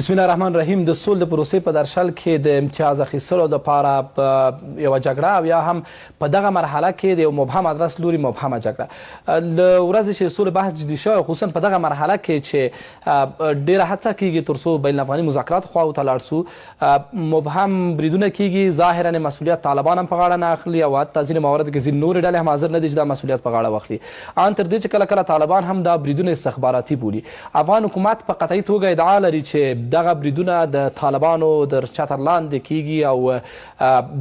بسم الله الرحمن الرحیم. د سول د پروسې په درشل کې د امتیاز اخیستلو دپاره یوه جګړه او یا هم په دغه مرحله کې د یو مبهم ادرس لوري مبهمه جګړه له ورځې چې سولې بحث جدي شوی، خصوصا په دغه مرحله کې چې ډېره هڅه کیږي تر څو بین الافغاني مذاکراتو خواو ته لاړ سو، مبهم بریدونه کیږي، ظاهرا مسؤلیت طالبان هم په غاړه نه اخلي او حتی ځینې موارد کې ځینې نورې ډلې هم حاضر نه دي چې دا مسؤلیت په غاړه واخلي، ان تر دې چې کله کله طالبان هم دا بریدونه استخباراتي بولي. افغان حکومت په قطعي توګه ادعا لري چې دغه بریدونه د طالبانو در چتر لاندې کیږي او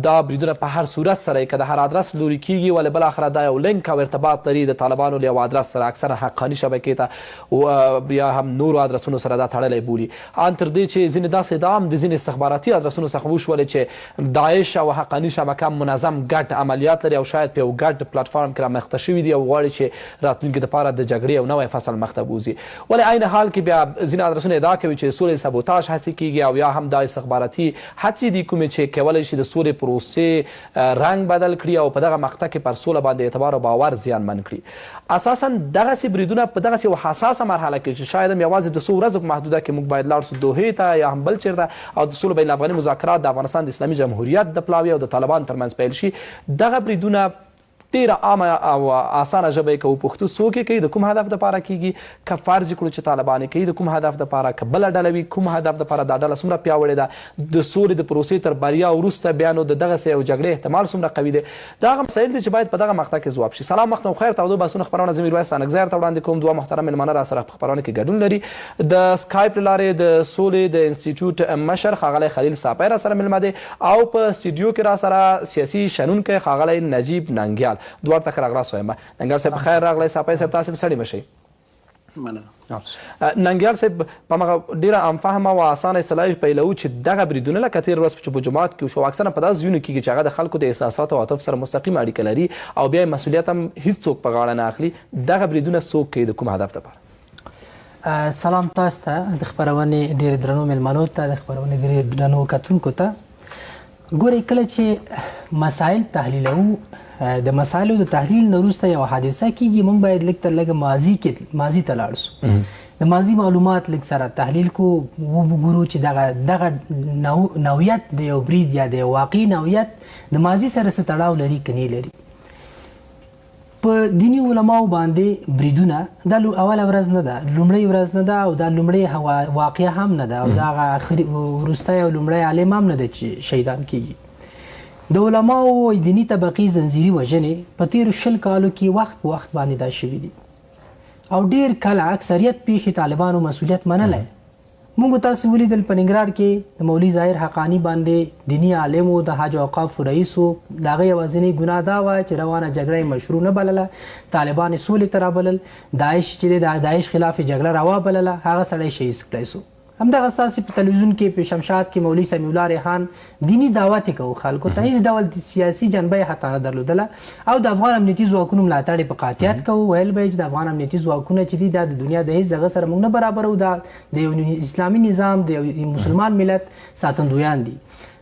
دا بریدونه په هر صورت سره که د هر ادرس لوري کیږي، ولې بالاخره دا یو لینک او ارتباط لري د طالبانو له یو ادرس سره، اکثره حقاني شبکې ته او یا هم نورو ادرسونو سره دا تړلی بولي. ان تر دې چې ځینې داسې ادعا هم د ځینې استخباراتي ادرسونو څخه وشولې چې داعش او حقاني شبکه منظم ګډ عملیات لري او شاید په یو ګډ پلټفارم کې رامخته شوي دي او غواړي چې راتلونکي دپاره د جګړې یو نوی فصل مخته بوځي. ولې عین حال کې بیا ځینې ادرسونه ادعا کوي چې سولې سبوتاژ هڅې کیږي او یا هم دا استخباراتي هڅې دي کومې چې کولی شي د سولې پروسې رنګ بدل کړي او په دغه مقطع کې پر سوله باندې اعتبار او باور زیانمن کړي. اساسا دغسې بریدونه په دغسې یوه حساسه مرحله کې چې شاید هم یوازې د څو ورځو په محدوده کې موږ باید لاړ سو دوحې ته یا هم بل چېرته او د سولو بین الافغاني مذاکرات د افغانستان د اسلامي جمهوریت د پلاوي او د طالبانو ترمنځ پیل شي، دغه بریدونه ډېره عامه او اسانه ژبه یې که وپوښتو څوک یې کوي، د کوم هدف دپاره کیږي، که فرض کړو چې طالبان یې کوي د کوم هدف دپاره، که بله ډله وي کوم هدف دپاره، دا ډله څومره پیاوړې ده، د سولې د پروسې تر بریا وروسته بیا نو د دغسې یو جګړې احتمال څومره قوي دی. دا هغه مسایل دي چې باید په دغه مقطع کې ځواب شي. سلام وخت او خیر. تودو بحثونه خپرونه زه میرویس انګزار ته وړاندې کوم. دوه محترم مېلمانه را سره په خپرونه کې ګډون لري. د سکایپ له لارې د سولې د انسټیټیوټ مشر ښاغلی خلیل صافی را سره مېلمه دی او په سټوډیو کې را سره سیاسي شنونکی ښاغلی نجیب ننګیال. دواړو ته ښه راغلاست وایم. ننګیال صاحب بخیر راغلی، صافی صاحب تاسې په سړي مشئ. ننګیال صاحب په هغه ډېره عامفهمه او اسانه اصطلاح پیلوو چې دغه بریدونه لکه تېره ورځ چې په جومات کې وشو اکثره په داسې ځایونو کېږي چې هغه د خلکو د احساساتو او عاطف سره مستقیم اړیکه لري او بیا یې مسؤلیت هم هېڅوک په غاړه نه اخلي. دغه بریدونه څوک کوي، د کوم هدف دپاره؟ سلام تاسو ته، د خپرونې ډېرې درنو مېلمنو ته، د خپرونې ډېرې درنو کتونکو ته. ګورئ کله چې مسایل تحلیلوو، د مسایلو د تحلیل نه وروسته یوه حادثه کیږي، موږ باید لږ تر لږه ماضي ته لاړ سو، د ماضي معلومات لږ سره تحلیل کو، وګورو چې دغه نوعیت د یو برید یا د یو واقعي نوعیت د ماضي سره څه تړاو لري که نه لري. په دیني علماو باندې بریدونه دا اوله ورځ نه ده، لومړۍ ورځ نه ده او دا لومړۍ واقعه هم نه ده او دا هغه وروستی او لومړی عالم هم نه ده چې شهیدان کیږي. د علماو دیني طبقې زنځیري وژنې په تېرو 20 کالو کې وخت په وخت باندې دا شوي دي او ډېر کله اکثریت پیښې طالبانو مسؤلیت منلی. موږ تاسو ولیدل په ننګرهار کې د مولوي ظاهر حقاني باندې دیني عالم و، د حج اوقافو رئیس و، د هغه یوازینۍ ګناه دا وه چې روانه جګړه یې مشروع نه بلله، طالبان یې سولې ته رابلل، داعش چې دی د داعش خلاف یې جګړه روا بلله، هغه سړی شهید کړی سو. همدغه ستاسې په تلویزیون کې په شمشاد کې مولوي سمیع الله ریحان دیني دعوت یې کوو خلکو ته، هېڅ ډول سیاسي جنبه یې حتی نه درلودله او د افغان امنیتي ځواکونو ملاتړ یې په قاطعیت کوو. ویل به یې چې د افغان امنیتي ځواکونه چې دي دا د دنیا د هېڅ دغه سره موږ نه برابرو، دا د یو اسلامي نظام د یو مسلمان ملت ساتندویان دي.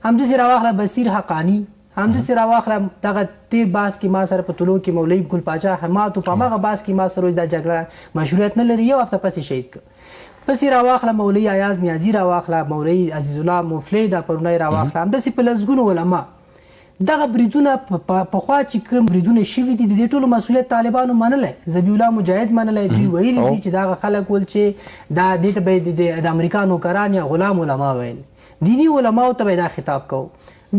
همداسې راواخله بصیر حقاني، همداسې راواخله دغه تېر بحث کې ما سره په طلوع کې مولوي ګل پاچا حماد په همغه بحث کې ما سره دا جګړه مشروعیت نه لري، یو هفته پسې شهید کړ. پسې راواخله مولوي ایاز نیازي، راواخله مولوي عزیز الله مفلی، دا پرونی راواخله، همداسې په لسګونو علما. دغه بریدونه پخوا چې کوم بریدونه شوي دي د دې ټولو مسؤلیت طالبانو منلی، ذبیح الله مجاهد منلی، دوی ویلي دي چې دغه خلک ول چې دا دې ته به د امریکا نوکران یا غلام علما ویل. دیني علماو ته به دا خطاب کوو.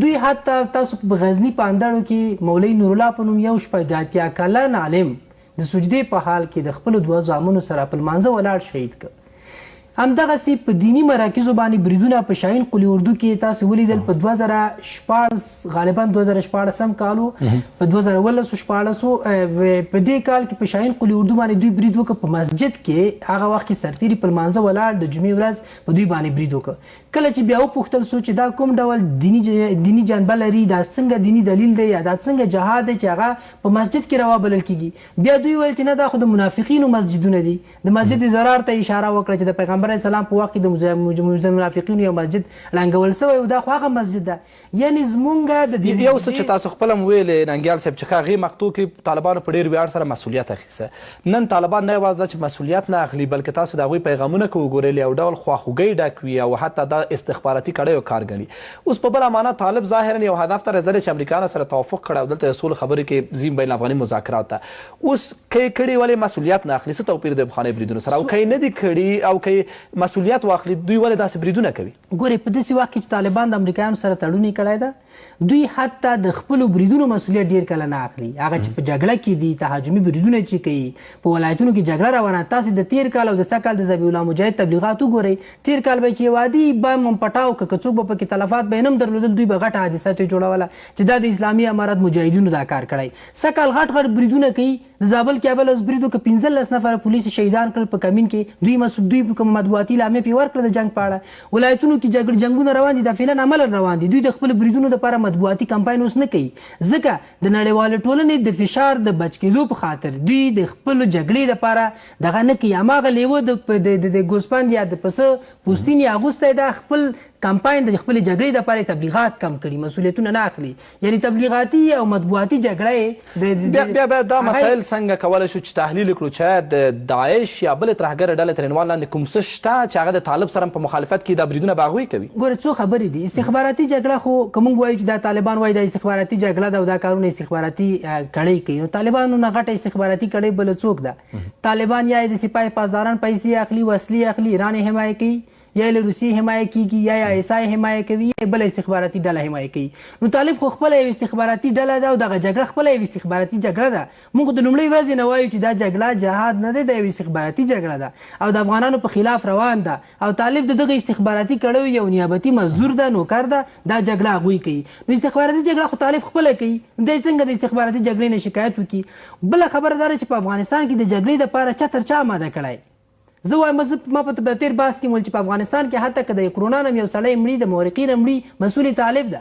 دوی حتی تاسو په غزني په اندړو کې مولوي نورالله په نوم یو شپه د 80 کلن عالم د سجدې په حال کې د خپلو 2 زامنو سره په لمانځه ولاړ شهید کړ. همدغسې په دیني مراکزو باندې بریدونه په شاهین قلي اردو کې تاسو ولیدل په 2014 غالبا 2014 کالو په 2014 په دې کال کې په شاهین قلي اردو باندې دوی برید وکړ په مسجد کې، هغه وخت کې سرتیري په لمانځه ولاړ د جمعې ورځ په دوی باندې برید وکړ. کله چې بیا وپوښتل سو چې دا کوم ډول دینی جنبه لري، دا څنګه دینی دلیل دی یا دا څنګه جهاد دی چې هغه په مسجد کې روا بلل کیږي، بیا دوی ویل چې نه دا خو د منافقینو مسجدونه دي. د مسجد ضرار ته اشاره وکړه چې د پیغمبر اسلام په وخت کې د منافقینو یو مسجد ړنګول شوی او دا خو هغه مسجد ده. یعنی زمونږ د یو څه چې تاسو خپل هم ویلې ننګیال صاحب چې هغې مقطوع کې طالبانو په ډېر ویاړ سره مسؤلیت اخیسته. نن طالبان نه یوازې چې مسؤلیت نه اخلي بلکې تاسو د هغوی پیغامونه که وګورئ یو ډول خواخوږۍ ډک وي او حتی دا استخباراتي کړیو کار ګڼي. اوس په بله معنا طالب ظاهرا یو هدف ته رسېدلی چې امریکایانو سره توافق کړی او دلته د سولې خبرې کې ځي بین افغاني مذاکرات ته. اوس که یې کړي ولې مسؤلیت نه اخلي؟ څه توپیر دی پخوانیو بریدونو سره؟ او که یې نه دي کړي او که یې مسؤلیت واخلي دوی ولې داسې بریدونه کوي؟ ګورئ په داسې وخت کې چې طالبان د امریکایانو سره تړون یې کړی ده، دوی حتی د خپلو بریدونو مسؤلیت ډیر کله نه اخلي. هغه چې په جګړه کې دي تهاجمي بریدونه چې کوي په ولایتونو کې جګړه روانه. تاسو د تیر کال او د سږ کال د ذبیح الله مجاهد تبلیغات وګورئ. تیر کال به چې وادي بم پټاو که څوک به پکې تلفات به یې نه هم درلودل، دوی به غټه حادثه ترې جوړوله چې دا د اسلامي امارت مجاهدینو دا کار کړی. سږ کال غټ بریدونه کوي. د زابل کابل اوس بریدو که 15 نفره پولیس شهیدان کړل په کمین کې، دوی کوم مطبوعاتي اعلامیه پرې ورکړه د جنګ په اړه. ولایتونو کې جنګونه روان دي، دا فعلا عملا روان دي. دوی د خپل بریدونو لپاره مطبوعاتي کمپاین اوس نه کوي، ځکه د نړیوالې ټولنې د فشار د بچ کېدو په خاطر دوی د خپل جګړې لپاره دغه نه کوي. هماغه لیوه د ګوسپند یا د پسه پوستین یې اغوستی، دا خپل کمپاین د خپل جګړې لپاره تبلیغات کم کړي، مسؤلیتونه نه اخلي. یعنی تبلیغاتي او مطبوعاتي جګړه بیا دا مسایل څنګه کولی شو چې تحلیل کړو چې د داعش یا بلې ترهګرې ډلې تر عنوان لاندې کوم څه شته چې هغه د طالب سره په مخالفت کې دا بریدونه به هغوی کوي؟ ګوره څو خبرې دي. استخباراتي جګړه خو که موږ وایو چې دا طالبان وایي دا استخباراتي جګړه ده او دا کارونه استخباراتي کړۍ کوي، نو طالبانو نه غټه استخباراتي کړۍ بله څوک ده؟ طالبان یا د سپاه پاسداران پیسې اخلي، وسلې اخلي، ایران یې حمایه کوي، یا له روسیې حمایه کیږي، یا ایسای حمایه کوي، یا بله استخباراتي ډله حمایه کوي. نو طالب خو خپله یو استخباراتي ډله ده او دغه جګړه خپله یو استخباراتي جګړه ده. موږ د لومړۍ ورځې نه وایو چې دا جګړه جهاد نه دی، دا یو استخباراتي جګړه ده او د افغانانو په خلاف روان ده او طالب د دغه استخباراتي کړیو یو نیابتي مزدور ده، نوکر ده، دا جګړه هغوی کوي. نو استخباراتي جګړه خو طالب خپله کوي، دی څنګه د استخباراتي جګړې نه شکایت وکړي؟ بله خبره دا ده چې په افغانستان کې د جګړې دپاره چتر چا آماده کړی؟ زه وایم ما په تیر بحث کې ویل چې په افغانستان کې حتی که د کرونا نه یو سړی مړي، د محرقین مړي، مسؤل طالب ده.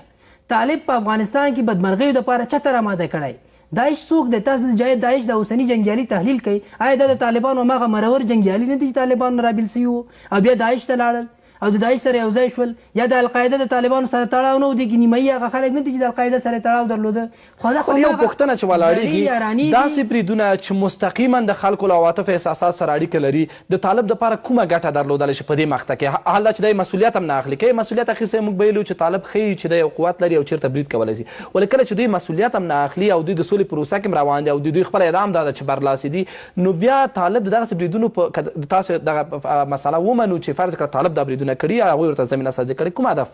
طالب په افغانستان کې بدمرغیو دپاره چتر آماده کړی. داعش څوک دی؟ تاسو د داعش د اوسني جنګیالي تحلیل کوئ. آیا دا د طالبانو هماغه مرور جنګیالي نه دي چې طالبانو نه رابېل سوي وو او بیا داعش ته لاړل او د داعش سره یوځای شول؟ یا د القاعده د طالبانو سره تړاو نه و؟ د نیمایي هغه خلک نه دي چې د القاعده سره تړاو درلوده؟ خو یو پوښتنه چې ولاړېږي، داسې بریدونه چې مستقیما د خلکو له عواطف احساسات سره اړیکه لري، د طالب دپاره کومه ګټه درلودلی شي په دې مقطع کې؟ حال دا چې دی مسؤلیت هم نه اخلي. که یې مسؤلیت اخیستی موږ به ویلو چې طالب ښیي چې دی یو قوت لري او چېرته برید کولی شي، ولې کله چې دوی مسؤلیت هم نه اخلي او دوی د سولې پروسه کې هم روان دي او دوی خپل ادعام دا ده چې برلاسي دي، نو بیا طالب د دغسې بریدونو تاسو دغه مسله ومنو چې فرض کړه طالب دا بریدونه کړي، هغوی ورته زمینه سازي کړې، کوم هدف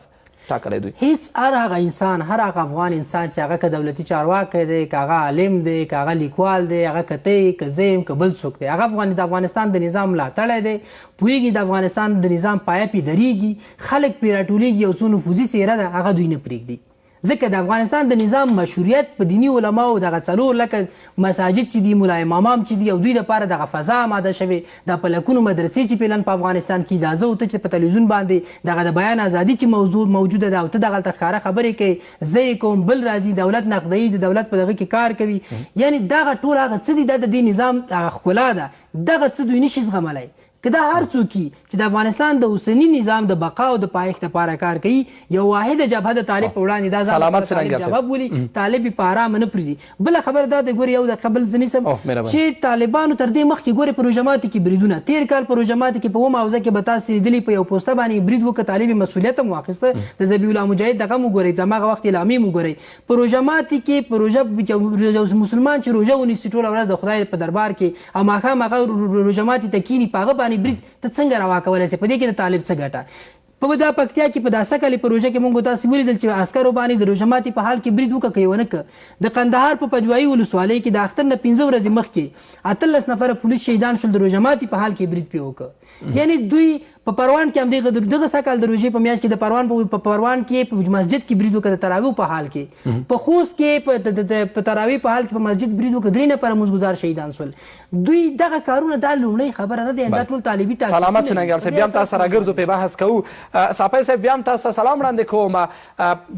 ټاکلی دوی؟ هیڅ هر هغه انسان، هر هغه افغان انسان چې هغه که دولتي چارواکی دی، که هغه عالم دی، که هغه لیکوال دی، هغه که ته یې، که زه یم، که بل څوک دی، هغه د افغانستان د نظام ملاتړی دی، پوهېږي د افغانستان د نظام پایه پرې درېږي، خلک پرې راټولېږي، یو څو نفوذي څېره ده، هغه دوی نه پرېږدي. ځکه د افغانستان د نظام مشروعیت په دیني علماو دغه 4 لکه مساجد چې دي، ملا امامان چې دي، او دوی دپاره دغه فضا آماده شوې، دا په لکونو مدرسې چې فعلا په افغانستان کې دا زه او ته چې په تلویزیون باندې دغه د بیان ازادي چې موجوده ده او ته دغلته ښکاره خبرې کوې، زه یې کوم، بل راځي دولت نقدوي، د دولت په دغه کې کار کوي. یعنی دغه ټول هغه څه دي، دا د دې نظام هغه ښکلا ده. دغه څه دوی نشي زغملی. که دا هر څوک چې د افغانستان د اوسني نظام د بقا او د پایښت لپاره کار کوي، یو واحده جبهه د طالب په وړاندې دا ځان جواب ولي، طالب یې په ارامه نه پرېږدي. بله خبره دا ده، ګورې یو د قبل زه نیسم چې طالبانو تر دې مخکې ګورې په روژه ماتي کې بریدونه، تېر کال په روژه ماتي کې په 9 حوزه کې به تاسې لیدلي په یو پوسته باندې برید وکړه، طالب یې مسؤلیت هم واخیسته، د ذبیح الله مجاهد دغه هم وګورئ، د هماغه وخت اعلامیې هم وګورئ. په روژه ماتي کې په روژه مسلمان چې روژه ونیسي ټوله ورځ د خدای په دربار کې او ماښام هغه روژه ماتي ته کښېني، په هغه باندې برید ته څنګه روا کولی شي؟ په دې کې د طالب څه ګټه؟ په دا پکتیا کې په داسه کالي په روژه کې موږ تاسې ولیدل چې عسکرو باندې د روژه ماتي په حال کې برید وکړه، که یې ونه کړه. د قندهار په پجوایي ولسوالۍ کې د اختر نه 15 ورځې مخکې 18 نفره پولیس شهیدان شول، د روژه ماتي په حال کې برید پرې وکړه. یعنی دوی په پروان کې هم دغه سږ کال د روژې په میاشت کې د پروان کې په مسجد کې برید وکړ د تراویح په حال کې، په خوست کې په تراویح په حال کې په مسجد برید وکړ، 3 نفره مزګزار شهیدان شول. دوی دغه کارونه دا لومړی خبره نه ده، دا ټول طالبي سلامت سننګیال صاحب، بیا هم تاسو سره ګرځو په بحث کوو. ساپی صاحب بیا هم تاسو ته سلام وړاندې کوم.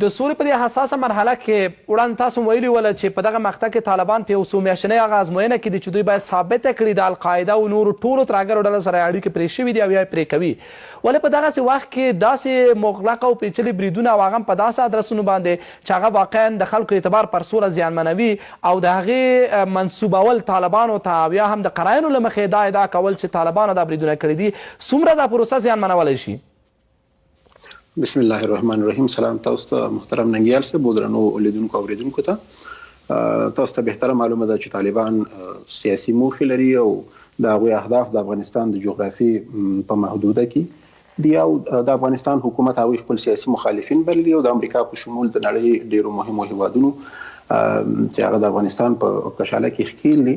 د سولې په دې حساسه مرحله کې وړاندې تاسو ویلي ول چې په دغه مقطع کې طالبان په یو څو میاشتنۍ هغه ازموینه کې دي چې دوی باید ثابته کړي د القاعده او نورو ټولو ترهګرو ډلو سره اړیکې پرې شوي دي او یا پرې کوي، ولې په دغسې وخت کې داسې مغلقه او پیچلي بریدونه او هغه هم په داسې ادرسونو باندې چې هغه واقعا د خلکو اعتبار پر سوله زیانمنوي او د هغې منسوبول طالبانو ته او یا هم د قراینو له مخې دا ادعا کول چې طالبانو دا بریدونه کړي دي، څومره دا پروسه زیانمنولی شي؟ بسم الله الرحمن الرحیم. سلام تاسو ته محترم ننګیال صاحب، درنو لیدونکو او اوریدونکو ته. تاسو ته بهتره معلومه ده چې طالبان سیاسي موخې لري او د هغوی اهداف د افغانستان د جغرافي په محدوده کې دي او د افغانستان حکومت هغوی خپل سیاسي مخالفین بللي او د امریکا په شمول د نړۍ ډیرو مهمو هیوادونو چې هغه د افغانستان په کشاله کې ښکیل دي.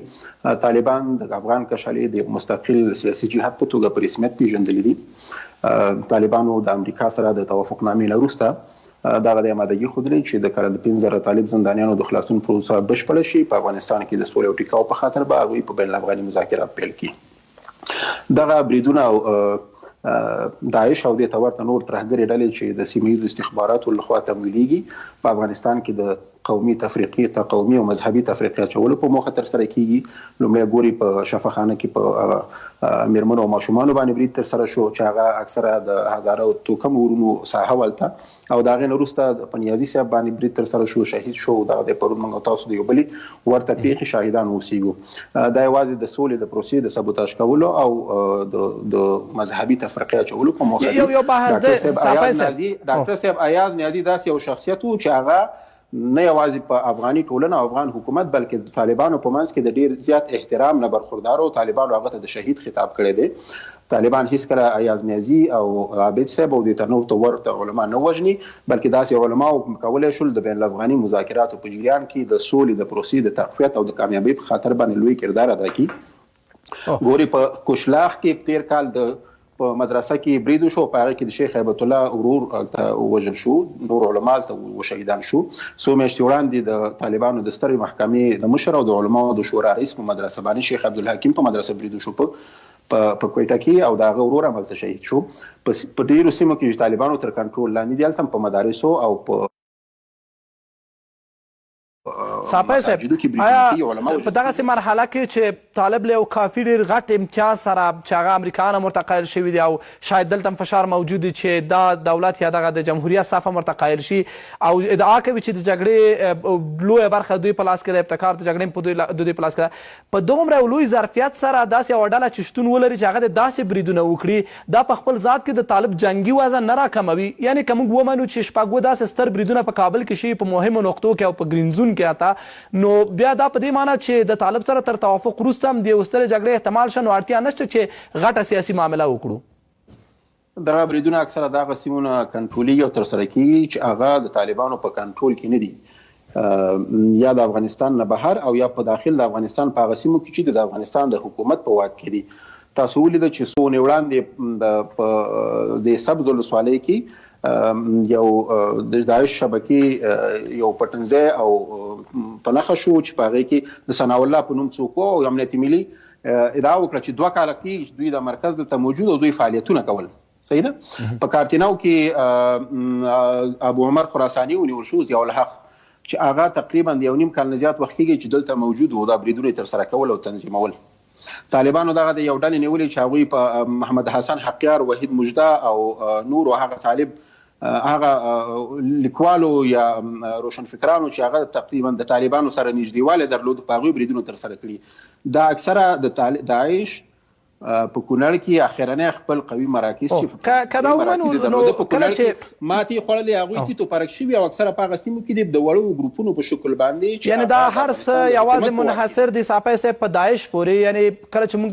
طالبان د افغان کشالې د مستقل سیاسي جهاد په توګه په رسمیت پیژندلي دي. طالبانو د امریکا سره د توافقنامې نه وروسته دغه د آمادګي ښودلې چې د کال 15 طالب زندانیانو د خلاصون پروسه بشپړه شي، په افغانستان کې د سولې او ټیکاو په خاطر به هغوی په بین الافغاني مذاکرات پیل کړي. دغه بریدونه او داعش او دې ته ورته نور ترهګرې ډلې چې د سیمه ییزو استخباراتو لخوا تمویلېږي په افغانستان کې د قومي او مذهبي تفریقې اچولو په موخه ترسره کیږي. لومړی ګوري په شفاخانه کې په میرمنو او ماشومانو باندې برید ترسره شو چې هغه اکثره د هزاره توکم ورونو ساحه ولته او د هغې نه وروسته په نیازي صاحب باندې برید ترسره شو، شهید شو. دغه د پرون موږ تاسو د یو بلې ورته پیښې شاهدان اوسیږو. دا یوازې د سولې د پروسې د سبوتاژ کولو او د مذهبي تفریقې اچولو په موخه یو بحث دی. ډاکټر صاحب ایاز نیازي داسې یو شخصیت و چې هغه نه یوازې په افغاني ټولنه او افغان حکومت بلکې د طالبانو په منځ کې د ډیر زیات احترام نه برخوردار او طالبانو هغه ته د شهید خطاب کړی دی. طالبان هیڅکله ایاز نیازي او عابد صاحب او د تنور ته ورته علما نه وژني، بلکې داسې علما کولی شول د بین الافغاني مذاکراتو په جریان کې د سولې د پروسې د تقویت او د کامیابۍ په خاطر باندې لوی کردار ادا کړي. ګوري په کوشلاخ کې تیر کال د په مدرسه کې برید شو، په هغه کې د شیخ هیبت الله ورور وژل شو، نور علما وشهیدان شو. څو میاشتې وړاندې د طالبانو د سترې محکمې د مشر او د علماو د شورا رئیس په مدرسه باندې شیخ عبدالحکیم په مدرسه برید شو په کویټه کې او د هغه ورور هملته شهید شو. په ډیرو سیمو کې چې طالبانو تر کنټرول لاندې دي هلته په مدارسو او په ساپی صاحب آیا په دغسې مرحله کې چې طالب له یو کافي ډېر غټ امتیاز سره چې هغه امریکایان هم ورته قایل شوي دي او شاید دلته هم فشار موجود دی چې دا دولت یا دغه د جمهوریت صف هم ورته قایل شي او ادعا کوي چې د جګړې لویه برخه دوی په لاس کې ده، ابتکار د جګړې په دوی په لاس کې ده. په دومره لوی ظرفیت سره داسې یوه ډله چې شتون ولري چې هغه د داسې بریدونه وکړي، دا په خپل ذات کې د طالب جنګي وزن نه راکموي؟ یعنې که موږ ومنو چې شپږ داسې ستر بریدونه په کابل کې شي، په مهمو نقطو کې او په ګرین زون کې حتی، نو بیا دا په دې معنی چې د طالب سره تر توافق وروسته هم د یو سترې جګړې احتمال شته، نو اړتیا نشته چې غټه سیاسي معامله وکړو. دغه بریدونه اکثره دغه سیمونه کنټرولېږي او ترسره کېږي چې هغه د طالبانو په کنټرول کې نه دي، یا د افغانستان نه بهر او یا په داخل د افغانستان په هغه سیمو کې چې د افغانستان د حکومت په واک کې دي. تاسو ولیده چې څو ونې وړاندې د سبز ولسوالۍ کې یو د داعش شبکې یو پټنځای او په نښه شو چې په هغې کې د ثناء الله په نوم څوک و او امنیت ملي ادعا وکړه چې 2 کاله کېږي چې دوی د مرکز دلته موجود او دوی فعالیتونه کول. صحیح ده. په کارتیناو کې ابو عمر خراساني ونیول شو، ضیاء الحق چې هغه تقریبا د 1.5 کال نه زیات وخت کېږي چې دلته موجود و، دا بریدونه یې ترسره کول او تنظیمول. طالبانو دغه د یو ډلې نیولې چې هغوی په محمد حسن حقیار، وحید مجده او نور او هغه طالب هغه لیکوالو یا روشنفکرانو چې هغه تقریبا د طالبانو سره نږدېوالی درلود په هغوی بریدونه ترسره کړي. دا اکثره د داعش په کونړ کې اخرنی خپل قوي مراکز چې که دا ومنو نو کله چې ماتې خوړلې هغوی کې توپرک شوي او اکثره په هغه سیمو کې د وړو ګروپونو په شکل باندې، یعنې دا هر څه یوازې منحصر دی ساپی صاحب په داعش پورې، یعنې کله چې موږ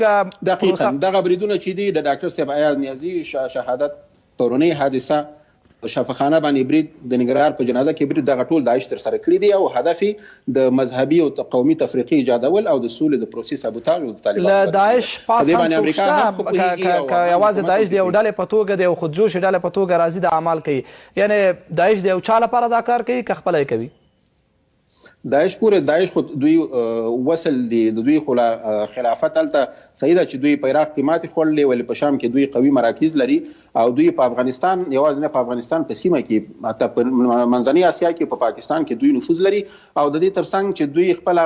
دقیقا دغه بریدونه چې دي د ډاکټر صاحب ایاز نیازي شهادت پرونۍ حادثه شفاخانه باندې برید د ننګرهار په جنازه کې برید دغه ټول داعش تر سره کړی دی او هدف د مذهبي او قومي تفریقې ایجادول او د سولې د پروسې سابوتاژ او د طالبانو له داعش پاس هم څوک شته که یوازې داعش د یو ډلې په توګه د یو خودجوشې ډلې په توګه راځي د اعمال کوي یعنې داعش د یو چا لپاره دا کار کوي که خپله یې کوي داعش خو دوی وصل دي د دوی خلافت هلته صحیح ده چې دوی په عراق کې ماتې خوړلې ولې په شام کې دوی قوي مراکز لري او دوی په افغانستان یوازې نه په افغانستان په سیمه کې حتی په منځنۍ اسیا کې په پاکستان کې دوی نفوذ لري او د دې ترڅنګ چې دوی خپل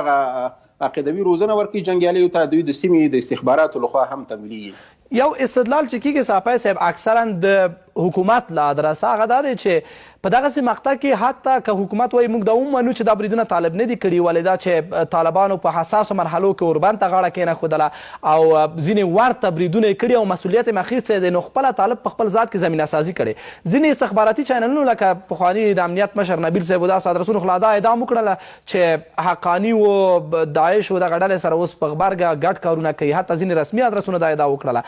عقیدوي روزنه ورکوي جنګیالیو ته دوی د سیمې د استخباراتو لخوا هم تمویلېږي یو استدلال چې کیږي صافی صاحب اکثرا د حکومت له ادرسه هغه دا دی چې په دغسې مقطع کې حتی که حکومت وایي موږ دا ومنو چې دا بریدونه طالب نه دي کړي ولې دا چې طالبانو په حساسو مرحلو کې اوربند ته غاړه کېنښودله او ځینې ورته بریدونه یې کړي او مسؤلیت یې اخیستی دی نو خپله طالب په خپل ذات کې زمینه سازي کړې ځینې استخباراتي چینلونو لکه پخواني د امنیت مشر نبیل صاحب و داسې ادرسونو خو لا دا ادعا وکړله چې حقاني و داعش و دغه ډلې سره اوس په غبرګه ګډ کارونه کوي حتی ځینې رسمي ادرسونو دا ادعا وکړله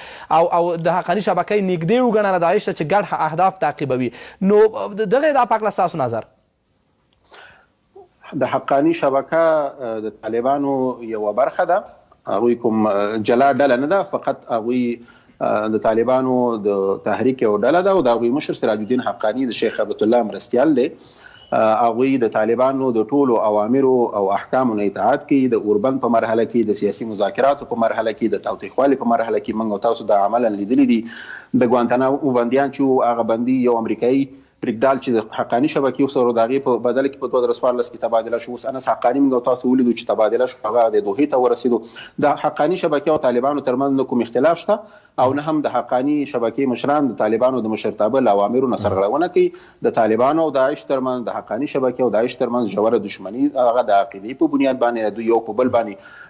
او د حقاني شبکې نږدې وګڼله داعش ته چې ګډ اهداف تعقیبوي نو دغه ادعا په هکله ستاسو نظر د حقاني شبکه د طالبانو یوه برخه ده هغوی کوم جلا ډله نه ده فقط هغوی د طالبانو د تحریک یو ډله ده او د هغوی مشر سراج الدین حقاني د شیخ هیبت الله مرستیال دی هغوی د طالبانو د ټولو اوامرو او احکامو نه اطاعت کوي د اوربند په مرحله کې د سیاسي مذاکراتو په مرحله کې د تاوتریخوالي په مرحله کې موږ او تاسو دا عملا لیدلی دي د ګوانتانامو بندیان چې هغه بندي یو امریکایي پرېږدال چې د حقاني شبکې سره د هغې په بدله کې په 2014 کې تبادله شو اوس انس حقاني موږ تاسو ولیدو چې تبادله شو هغه د دوحې ته ورسېدو د حقاني شبکې او طالبانو ترمنځ نه کوم اختلاف شته او نه هم د حقاني شبکې مشران د طالبانو د مشرتابه له اوامرو نه سرغړونه کوي د طالبانو او داعش ترمنځ د حقاني شبکې او داعش ترمنځ ژوره دښمني هغه د عقیدې په بنیاد باندې دوی یو په بل باندې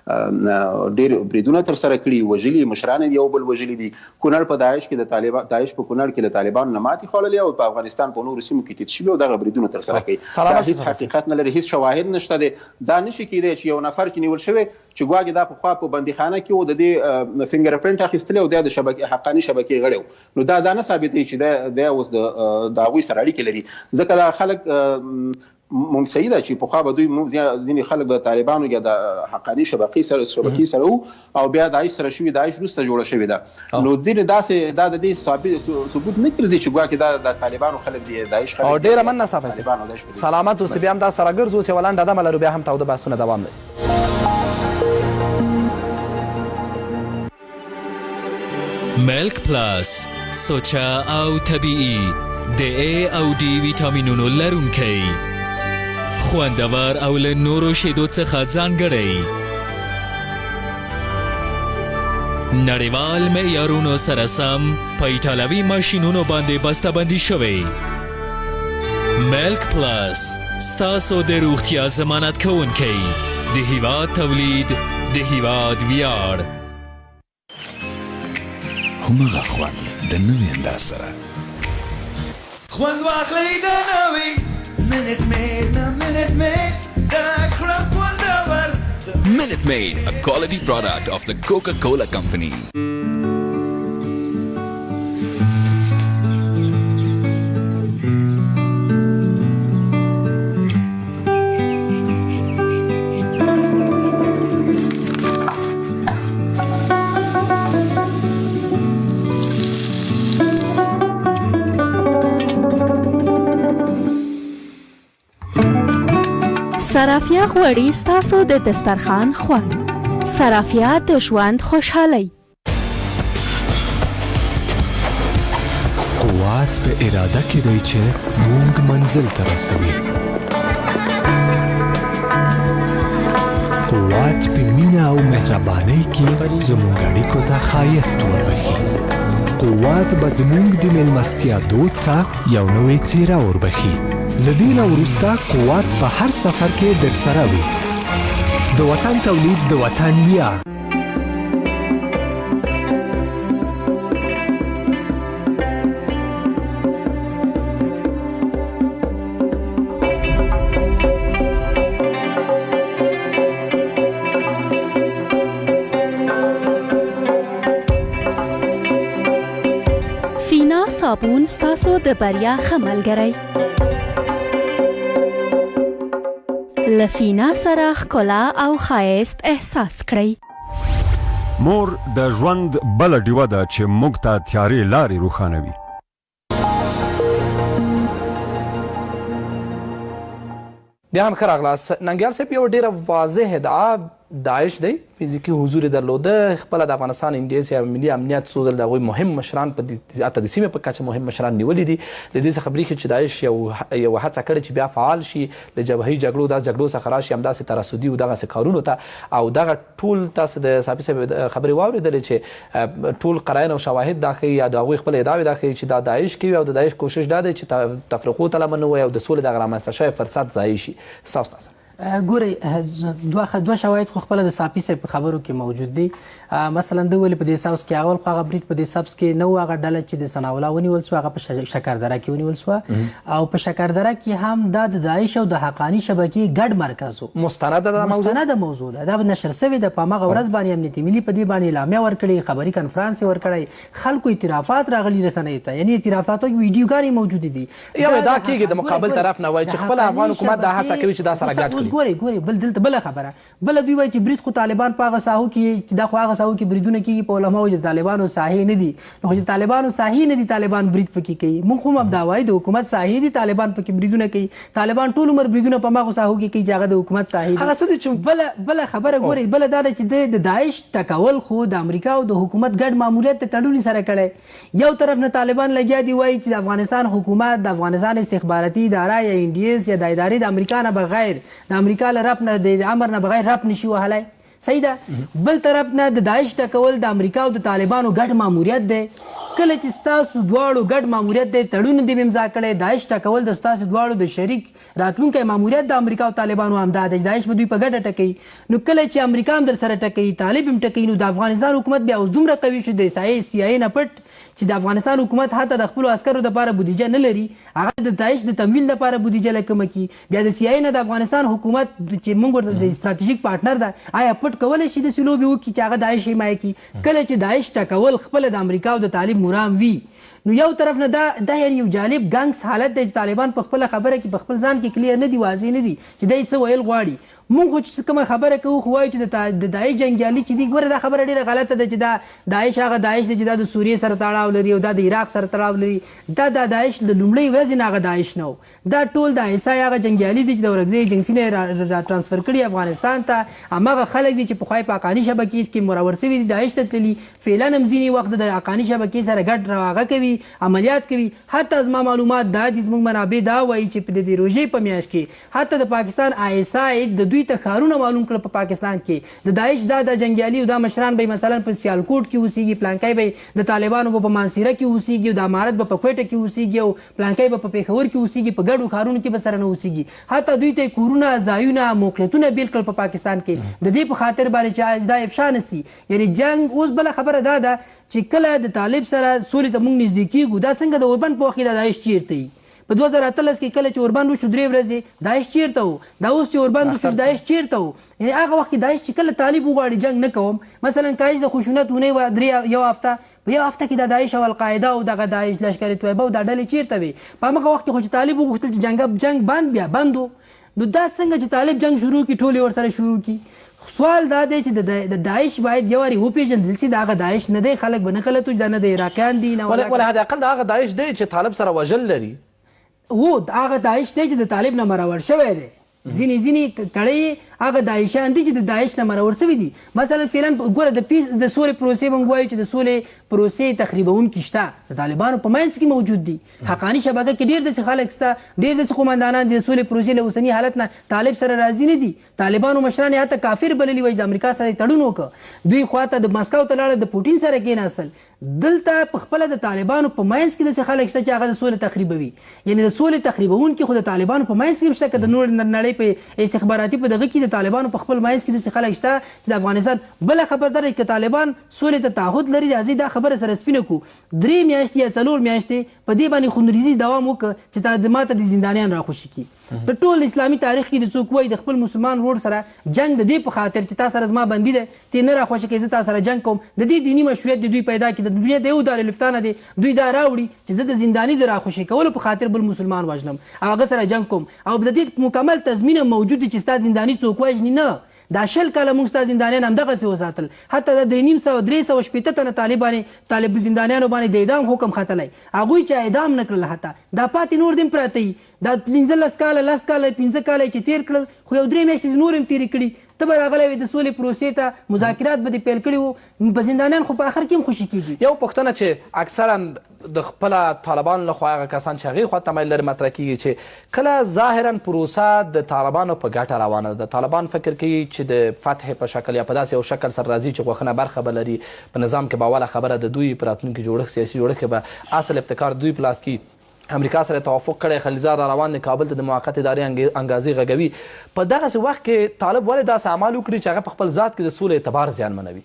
ډېر بریدونه ترسره کړي وژلي مشران یو بل وژلي دي کونړ په داعش کې داعش په کونړ کې له طالبانو نه ماتې خوړلې او په افغانستان په نورو سیمو کې تیت شوي او دغه بریدونه ترسره کوي دا هیڅ حقیقت نه لري هیڅ شواهد نشته دی دا نشي کیدی چې یو نفر چې نیول شوی چې ګواکې دا پخوا په بندیخانه کې و د دې فنګر پرنټ اخیستلی او دا د حقاني شبکې غړی و نو دا نه ثابتوي چې دا اوس د هغوی سره اړیکې لري ځکه دا خلک صحیح ده چې پخوا به دوی ځینې خلک د طالبانو یا د حقاني شبکې سره وو او بیا داعش سره شوي داعش وروسته جوړه شوې ده نو ځینې داسې دا د دې ثبوت نه کړي چې ګواکې دا د طالبانو خلک دي داعش خلک او ډېره مننه صافی صاحب سلامت اوسئ بیا هم دا سره ګرځو چې ولنډه دمه لرو بیا هم تاوده بحثونه دوام لري ملک پلاس سوچه او طبیعي د ای او ډي ویټامینونو لرونکی خوندور او له نورو شیدو څخه ځانګړی نړیوال معیارونو سره سم په ایټالوي ماشینونو باندې بسته‌بندي شوی ملک پلاس ستاسو د روغتیا ضمانت کوونکی د هیواد تولید د هیواد ویاړ همغه خوند د نوي انداز سره خوند واخلئ د نوي Minute Maid, Minute Maid, the crop wonderful. Minute Maid, a quality product of the Coca-Cola Company. صرافیه غواړي ستاسو د دسترخوان خوند صرافیه د ژوند خوشحالي قوت په اراده کې دی چې موږ منزل ته رسوي قوت په مینه او مهربانۍ کې زموږ اړیکو ته ښایست وربښي قوت به زموږ د مېلمستیا دود ته یو نوې څېره وربښي له دې نه وروسته قوت په هر سفر کې درسره وي د وطن تولید د وطن ویاړ صابون ستاسو د بریا ښه ملګری. له فینا سره ښکلا او ښایست احساس کړئ. مور د ژوند بله ډیوه ده چې موږ ته تیارې لارې روښانوي. بیا هم ښه راغلاست. ننګیال صاحب یو ډېره واضح ادعا داعش دی فزیکي حضور یې درلوده، خپله د افغانستان انډیس یا ملي امنیت څو ځل د هغوی مهم مشران په حتی د سیمې په کچه مهم مشران نیولي دي. د دې څخه برېښي چې داعش یو هڅه کړې چې بیا فعال شي، له جبهي جګړو څخه راشي همداسې ترصدي او دغسې کارونو ته. او دغه ټول تاسو د صافي صاحب خبرې واورېدلې چې ټول قراین او شواهد دا ښیي یا د هغوی خپله ادعاوې دا ښیي چې دا داعش کوي او د داعش کوشش دا دی چې تفرقو ته لمن ووایي او د سولې دغه رامنځته شوی فرصت ضایع شي. ستاسو نظر؟ ګورئ دوه شواهد خو خپله د صافي صاحب په خبرو کې موجود دي. مثلا ده ویلي په دې سبز کې اول خو هغه برید په دې سبز کې نه و، هغه ډله چې د ثناءالله ونیول سوه هغه په شکردره کې ونیول سوه او په شکردره کې هم دا د داعش او د حقاني شبکې ګډ مرکز و. مستنده موضوع ده، دا نشر سوې ده په هماغه ورځ باندې. امنیت ملي په دې باندې اعلامیه ورکړې، خبري کنفرانس یې ورکړی، خلکو اعترافات راغلي رسنیو ته، یعنی اعترافاتو کې ویډیوګانې موجودې دي. یو دا کېږي د مقابل طرف نه وایي چې خپل افغان حکومت دا هڅه کوي چې دا سره ګډ کړي. ګورئ بل دلته بله خبره، بله دوی وایي چې برید خو طالبان په هغه ساحو کې چې دا خو هغه ساحو کې بریدونه کېږي په علماو چې طالبانو ساحې نه دي، نو خو چې طالبانو ساحې نه دي طالبان برید پکې کوي. موږ خو هم دا وایو د حکومت ساحې دي، طالبان پکې بریدونه کوي. طالبان ټول عمر بریدونه په هماغو ساحو کې کوي چې هغه د حکومت ساحې دي. هغه څه دي چې بله خبره ګورئ، بله دا ده چې د داعش ټکول خو د امریکا او د حکومت ګډ ماموریت ته تړون سره کړی. یو طرف نه طالبان لګیا دي وایي چې د افغانستان حکومت د افغانستان استخباراتي اداره یا انډیس یا د ادارې د امریکا نه بغیر د امریکا له رپ نه د امر نه بغیر رپ نشي وهلی. صحیح ده. بل طرف نه د داعش ټکول د امریکا او د طالبانو ګډ ماموریت دی. کله چې ستاسو دواړو ګډ ماموریت دی، تړون دې امضا کړی، داعش ټکول د ستاسو دواړو د شریک راتلونکی ماموریت د امریکا او طالبانو همدا دی. داعش به دوی په ګډه ټکوي. نو کله چې امریکا هم در سره ټکوي، طالب هم ټکوي، نو د افغانستان حکومت بیا اوس دومره قوي شو د CIA نه پټ چې د افغانستان حکومت حتی د خپلو عسکرو دپاره بودیجه نه لري، هغه د داعش د تمویل دپاره بودیجه لکمه کي. بیا د CIA نه د افغانستان حکومت چې موږ ورته د استراتیژیک پارټنر ده، آیا پټ کولی شي داسې لوبې وکړي چې هغه داعش حمایه کړي؟ کله چې داعش ټکول خپله د امریکا او د طالب مرام وي، نو یو طرف نه دا یعنی یو جالب ګنګس حالت دی چې طالبان په خپله خبره کې په خپل ځان کې کلیر نه دي، واضح نه دي چې دی څه ویل غواړي. مونږ خو چې کومه خبره کوو خو وایو چې د داعش جنګیالي چې دي، ګوره دا خبره ډېره غلطه ده چې دا داعش هغه داعش دی چې دا د سوریې سره تړاو لري او دا د عراق سره تړاو لري. دا داعش د لومړۍ ورځې نه هغه داعش نه و، دا ټول د ISI هغه جنګیالي دي چې د ورکزۍ ایجنسي نه را ټرانسفر کړي افغانستان ته. هماغه خلک دي چې پخوا یې په حقاني شبکې کې مرور سوي دي، داعش ته تللي، فعلا هم ځینې وخت د حقاني شبکې سره ګډ هغه کوي، عملیات کوي. حتی زما معلومات دا دي، زموږ منابع دا وایي چې د دې روژې په میاشت کې حتی د پاکستان ISI د دوی ته ښارونه معلوم کړل په پاکستان کې. د داعش دا جنګیالي او دا مشران به مثلا په سیالکوټ کې اوسېږي، پلانکی به د طالبانو به په مانسیره کې اوسېږي او د امارت به په کویټه کې اوسېږي او پلانکی به په پېښور کې اوسېږي، په ګډو ښارونو کې به سره نه اوسېږي. حتی دوی ته کورونه، ځایونه، موقعیتونه بیل کړل په پاکستان کې د دې په خاطر باندې چې دا افشا نه سي. یعنی جنګ اوس بله خبره دا ده چې کله د طالب سره سولې ته موږ نږدې کېږو، دا څنګه د اوربند په وخت کې دا داعش چیرته وي؟ په 2013 کې کله چې اوربند وشو 3 ورځې داعش چیرته و؟ دا اوس چې اوربند وشو داعش چیرته و؟ یعنی هغه وخت کې داعش چې کله طالب وغواړي جنګ نه کوم، مثلا کاش د خشونت اونۍ وه یو هفته، په یو هفته کې د داعش او القاعده او دغه داعش لشکر طیبه او دا ډلې چیرته وي؟ په هماغه وخت کې خو چې طالب وغوښتل چې جنګ بند و، نو دا څنګه چې طالب جنګ شروع کړي ټول یې ورسره شروع کړي؟ سوال دا دی چې د داعش باید یو وارې وپېژندل سي، د هغه داعش نه دی، خلک به نه غلط وي، دا نه د عراقیان دي نه ولا حد اقل د هغه داعش دی چې طالب سره وژل لري. هو هغه داعش دی چې د طالب نه مرور شوی دی. ځینې کړۍ هغه داعشان دي چې د داعش نه مرور شوي دي. مثلا فعلا ګوره د سولې پروسې موږ وایو چې د سولې پروسې تخریبونکي شته، د طالبانو په منځ کې موجود دي. حقاني شبکه کې ډېر داسې خلک شته، ډېر داسې قومندانان دي د سولې پروسې له اوسني حالت نه طالب سره راضي نه دي. طالبانو مشران یې حتی کافر بللي وایي، د امریکا سره یې تړون وکړه، دوی خواته د مسکو ته لاړل، د پوټین سره کېناستل. دلته په خپله د طالبانو په منځ کې داسې خلک شته چې هغه د سولې تخریبوي. یعنې د سولې تخریبونکي خو د طالبانو په منځ کې هم شته، که د نور نړۍ په استخباراتي په دغه کې د طالبانو په خپل منځ کې داسې خلک شته چې د افغانستان بله خبردار دی که طالبان سولې ته تعهد لري، راځي دا خبره سره سپینه کړو. 3 میاشتې یا 4 میاشتې په دې باندې خونریزي دوام وکړه چې ما ته د زندانیان راخوشي کړي. په ټول اسلامي تاریخ کې د څوک وایي د خپل مسلمان ورور سره جنگ د دې په خاطر چې تا سره زما بندي دی تی نه راخوښه کوې زه تا سره جنگ کوم د دې دیني مشروعیت د دوی پیدا کړي د دنیا د یو دارالفتاه نه دی دوی دا راوړي چې زه د زنداني د راخوشي کولو په خاطر بل مسلمان وژنم او هغه سره جنگ کوم او د دې مکمل تضمین موجود دی چې ستا زنداني څوک وژني نه دا 20 کاله موږ ستا زندانیان همدغسې وساتل حتی د 350 تنه طالب زندانیانو باندې د اعدام حکم ختلی هغوی چې اعدام نه کړل حتی دا پاتې نور دې هم پراته وي دا 15 کاله 10 کاله 15 کاله چې تېر کړل خو یو 3 میاشتې نور هم تېرې کړي ته به راغلی وې د سولې پروسې ته مذاکرات به دې پیل کړي وو په زندانیان خو په آخر کې هم خوشي کېږي یو پوښتنه چې اکثرا د خپله طالبانو لخوا هغه کسان چې هغې خوا تمایل لري مطرح کېږي چې کله ظاهرا پروسه د طالبانو په ګټه روانه ده طالبان فکر کوي چې د فتح په شکل یا په داسې یو شکل سره راځي چې غوښنه برخه به لري په نظام کې به اوله خبره د دوی په راتلونکي جوړښت سیاسي جوړښت کې به اصل ابتکار دوی په لاس کې امریکا سره توافق کړی خلیلزاد را روان دی کابل ته د موقت ادارې انګازې غږوي په دغسې وخت کې طالب ولې داسې اعمال وکړي چې هغه په خپل ذات کې د سولې اعتبار زیانمنوي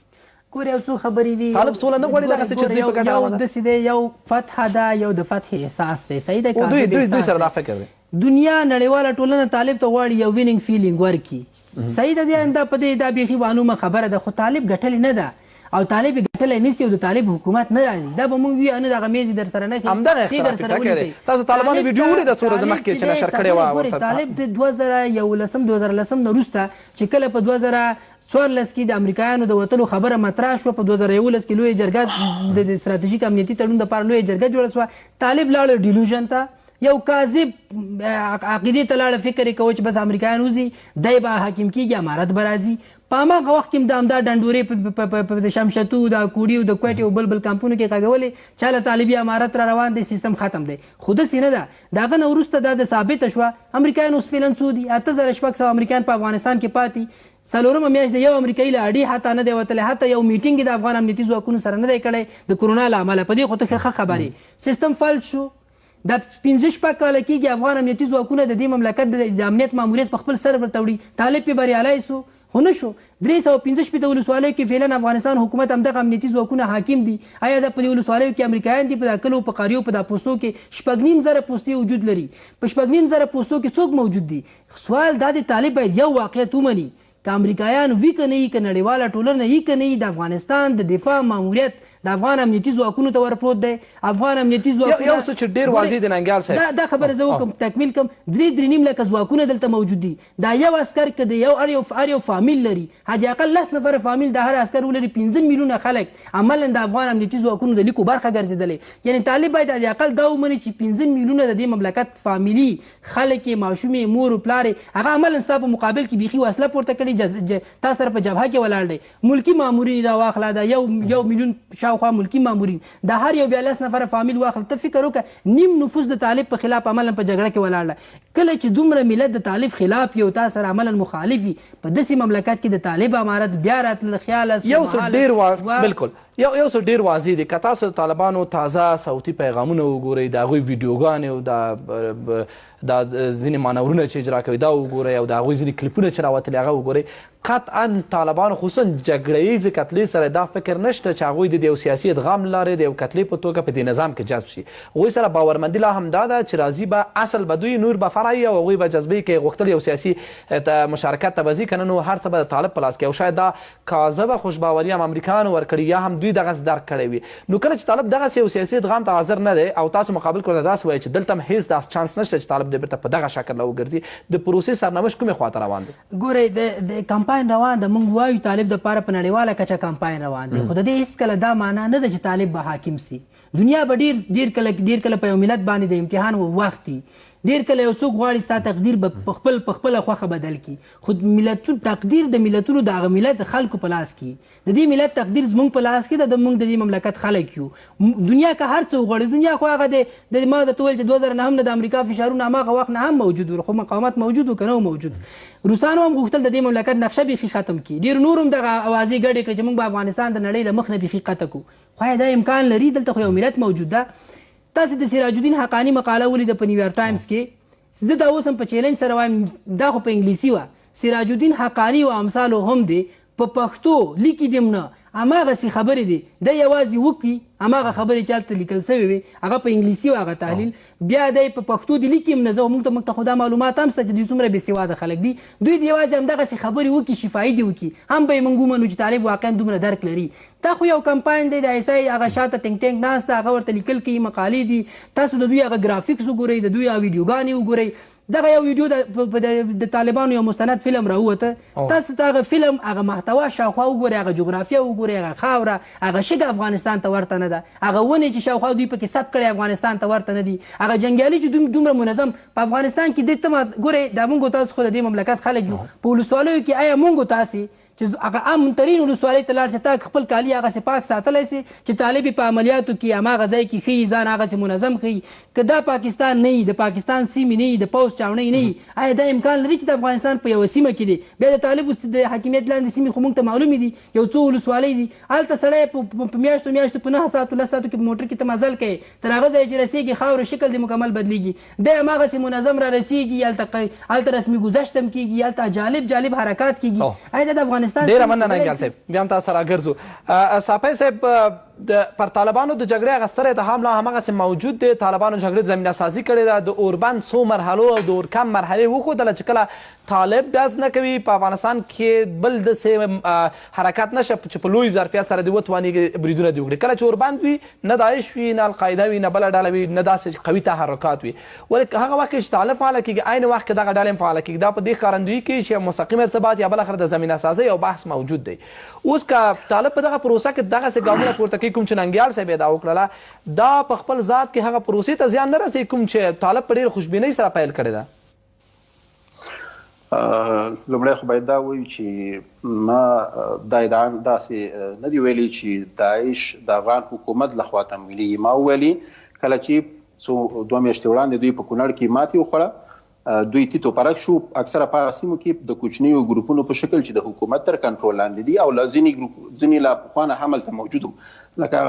ګورې یو څو خبرې دي طالب سوله نه غواړي دغسې چې دوی په ګټه روانه ده داسې دی یو فتحه ده یو د فتح احساس دی صحیح دی دوی سره دا فکر دی دنیا نړیواله ټولنه طالب ته غواړي یو وینینګ فیلینګ ورکړي صحیح ده دا په دې دا بیخي معلومه خبره ده خو طالب ګټلې نه ده او طالب ګټلی نسی او د طالب حکومت نه راځي دا به موږ وي نه دغه میز در سره نه همدغه اختلافي ټکی دی تاسو طالبانو ویډیو ولید څو ورځې مخکې چې نشر کړې وه طالب د 2011 نه وروسته چې کله په 2014 کې د امریکایانو د وتلو خبره مطرح شوه په 2011 کې لویه جرګه د ستراتیژیک امنیتي تړون دپاره لویه جرګه جوړه شوه طالب لاړه ډیلوژن ته یو کاذب عقیدې ته لاړه فکر یې کوه چې بس امریکایان وځي دی به حاکم کېږي امارت به راځي په هماغه وخت کې هم د همدا ډنډورې په د شمشتو د کوډي او د کویټې او بل کمپونو کې غږولې چا له طالبي امارت را روان دی سیستم ختم دی خو داسې نه ده د هغه نه وروسته دا د ثابته شوه امریکایان اوس فعلا څو دي 8600 امریکایان په افغانستان کې پاتې څلورمه میاشت د یو امریکایي له اډې حتی نه دی وتلی حتی یو میټینګ د افغان امنیتي ځواکونو سره نه دی کړی د کرونا له امله په دې خو ته ښه خبرې سیستم فلج شو د 15 کاله کېږي افغان امنیتي ځواکونه د دې مملکت د امنیت ماموریت په خپل سر ورته وړي طالب پې بریالی سو خو نه شو 315 ولسوالیو کې فعلا افغانستان حکومت همدغه امنیتي ځواکونه حاکم دي آیا د په دې ولسوالیو کې امریکایان دي په دا کلو په قاریو په دا پوستو کې 9.5 پوستې وجود لري په 9.5 پوستو کې څوک موجود دي سوال دا د طالب باید یو واقعیت ومني که امریکایان وي که نه وي که نړیواله ټولنه وي که نه وي د افغانستان د دفاع ماموریت د افغان امنیتي ځواکونو ته ورپروت دی افغان امنیتي ځواکونه یو څه چې ډېر واضح دی ننګیال صاحب دا خبره زه وکړم تکمیل کړم 3.5 لکه ځواکونه دلته موجود دي دا یو عسکر که د هر یو فامیل لري حد اقل 10 نفره فامیل د هر عسکر ولري 15 میلیونه خلک عملا د افغان امنیتي ځواکونو د لیکو برخه ګرځېدلې یعنې طالب باید حد اقل دا ومني چې 15 میلیونه د دې مملکت فامیلي خلک یې ماشومې مور و پلار هغه عملا ستا په مقابل کې بیخي وسله پورته کړي تا سره په جبهه کې ولاړ دی ملکي مامورین را واخله دا یو میلیون شاوخوا ملکي مامورین د هر یو بیا 10 نفره فامیل واخل ته فکر وکړه نیم نفوس د طالب په خلاف عملا په جګړه کې ولاړه کله چې دومره ملت د طالب خلاف یو تا سره عملا مخالفي په داسې مملکت کې د طالب امارت بیا راتلل خیال یو څه ډېر بالکل یو څه ډېر واضح دی که تاسو د طالبانو تازه صوتي پیغامونه وګورئ د هغوی ویډیوګانې او دا ځینې مانورونه چې اجرا کوي دا وګورئ او د هغوی ځینې کلیپونه چې راوتلي هغه وګورئ قطعا طالبانو خصوصا جګړهیزې کتلې سره دا فکر نشته چې هغوی د یو سیاسي ادغام لارې د یو کتلې په توګه په دې نظام کې جذب شي هغوی سره باورمندي لا هم دا ده چې راځي به اصل به دوی نور به فرعي او هغوی به جذبوي که یې غوښتل یو سیاسي مشارکت ته به ځي که نه نو هر څه به د طالب په لاس کې او شاید دا کاذبه خوشباوري هم امریکایانو ورکړي یا هم دوی دغسې درک کړی وي نو کله چې طالب دغسې یو سیاسي ادغام ته حاضر نه دی او تاسو مقابل کړو داسې وایي چې دلته هم هېڅ داسې چانس نشته چې طالب د بېرته په دغه شکل راوګرځي د پروسې سرنوشت کومې خواته روان دی ګورئ د کمپاین روان ده موږ وایو طالب دپاره په نړیواله کچه کمپاین روان دی خو د دې هېڅکله دا معنا نه ده چې طالب به حاکم سي دنیا به ډېر کله په یو ملت باندې د امتحان وخت وي ډېر کله یو څوک غواړي ستا تقدیر به په خپله خوښه بدل کړي خو تقدیر د ملتونو د هغه ملت خلکو په لاس کې د دې ملت تقدیر زموږ په لاس کې ده موږ د دې مملکت خلک یو دنیا که هر څه وغواړي دنیا خو هغه د ما درته ویل چې 2009 نه د امریکا فشارونه هماغه وخت نه هم موجود وو خو مقاومت موجود و که نه موجود روسانو هم غوښتل د دې مملکت نقشه بیخي ختم کړي ډېر نور هم دغه اوازې ګډې کړې چې موږ به افغانستان د نړۍ له مخ نه بیخي قطع کړو خو دا امکان لري دلته خو یو ملت موجود ده تاسې د سراج الدین حقاني مقاله ولیده په نیویارک ټایمز کې زه دا اوس هم په چیلنج سره وایم دا خو په انګلیسي وه سراج الدین حقاني او امثالو هم دی په پښتو لیکي دې نه هماغسې خبرې دي دی یوازې وکړي هماغه خبرې چې هلته لیکل سوې وي هغه په انګلیسي و هغه تحلیل بیا دی په پښتو دې لیکي هم نه زه موږ ته خو دا معلومات هم شته چې دوی څومره بېسواده خلک دي دوی دې یوازې همدغسې خبرې وکړي شفاهي دې وکړي هم به یې موږ ومنو چې طالب واقعا دومره درک لري دا خو یو کمپاین دی د ایسای هغه شاته ټینګ ټینګ ناست ده هغه ورته لیکل کوي مقالې دي تاسو د دوی هغه ګرافیکس وګورئ د دوی هغه ویډیوګانې وګورئ دغه یو ویډیو د طالبانو یو مستند فلم راووته تاسو ته هغه فلم هغه محتوا شاوخوا وګورئ هغه جغرافیه وګورئ هغه خاوره هغه شګه افغانستان ته ورته نه ده هغه ونې چې شاوخوا دوی پکې ثبت کړی افغانستان ته ورته نه دي هغه جنګیالي چې دومره منظم په افغانستان کې دې ته ګورئ دا مونږ تاسو خو د دې مملکت خلک یو په ولسوالیو کې آیا مونږ تاسې چې هغه امن ترین ولسوالۍ ته لاړ شي تا خپل کالي هغسې پاک ساتلی سي چې طالب په عملیاتو کې هماغه ځای کې ښیي ځان هغسې منظم ښیي که دا پاکستان نه وي د پاکستان سیمې نه وي د پوځ چاونۍ نه وي آیا دا امکان لري چې د افغانستان په یوه سیمه کې دی بیا د طالبو د حاکمیت لاندې سیمې خو موږ ته معلومې دي یو څو ولسوالۍ دي هلته سړی په میاشتو په 9 ساعتو 10 ساعتو کې په موټر کې ته مزل کوي تر هغه ځای چې رسېږي خاورې شکل دې مکمل بدلېږي دی هماغسې منظم را رسېږي هلته رسمي گذشت هم کېږي هلته جالب حرکات کېږي آیا دا د افغانستان ډېره مننه ننګیال صاحب بیا هم تاسو سره ګرځو صافی صاحب پر طالبانو د جګړې هغه ستر اتهام لا هماغسې موجود دی طالبانو جګړې زمینه سازي کړې ده د اوربند څو مرحلو او د اورکم مرحلې وښودله چې کله طالب ډز نه کوي په افغانستان کې بل داسې حرکت نشه چې په لوی ظرفیت سره دې وتوانېږي بریدونه دې وکړي کله چې اوربند وي نه داعش وي نه القاعده وي نه بله ډله وي نه داسې قوي تحرکات وي ولې هغه وخت کې چې طالب فعاله کېږي عین وخت کې دغه ډلې هم فعاله کېږي دا په دې ښکارندویي کوي چې مستقیم ارتباط یا بالاخره د زمینه سازۍ او بحث موجود دی اوس که طالب په دغه پروسه کې دغسې ګامونه پورته کوي کوم چې ننګیال صاحب یې دا وکړله دا په خپل ذات کې هغه پروسې ته زیان نه رسوي کوم چې طالب په ډېرې خوشبینۍ سره پیل کړې ده لومړی خو باید دا ووایو چې ما دا ادعا داسې نه دي ویلي چې داعش د افغان حکومت لخوا تمویلېږي ما وویلي کله چې څو 2 میاشتې وړاندې دوی په کونړ کې ماتې وخوړه دوی تیتو پرک شو اکثره په سیمو کې د کوچنیو ګروپونو په شکل چې د حکومت تر کنټرول لاندې دي او ځینې لا پخوانه هم هلته موجود لکه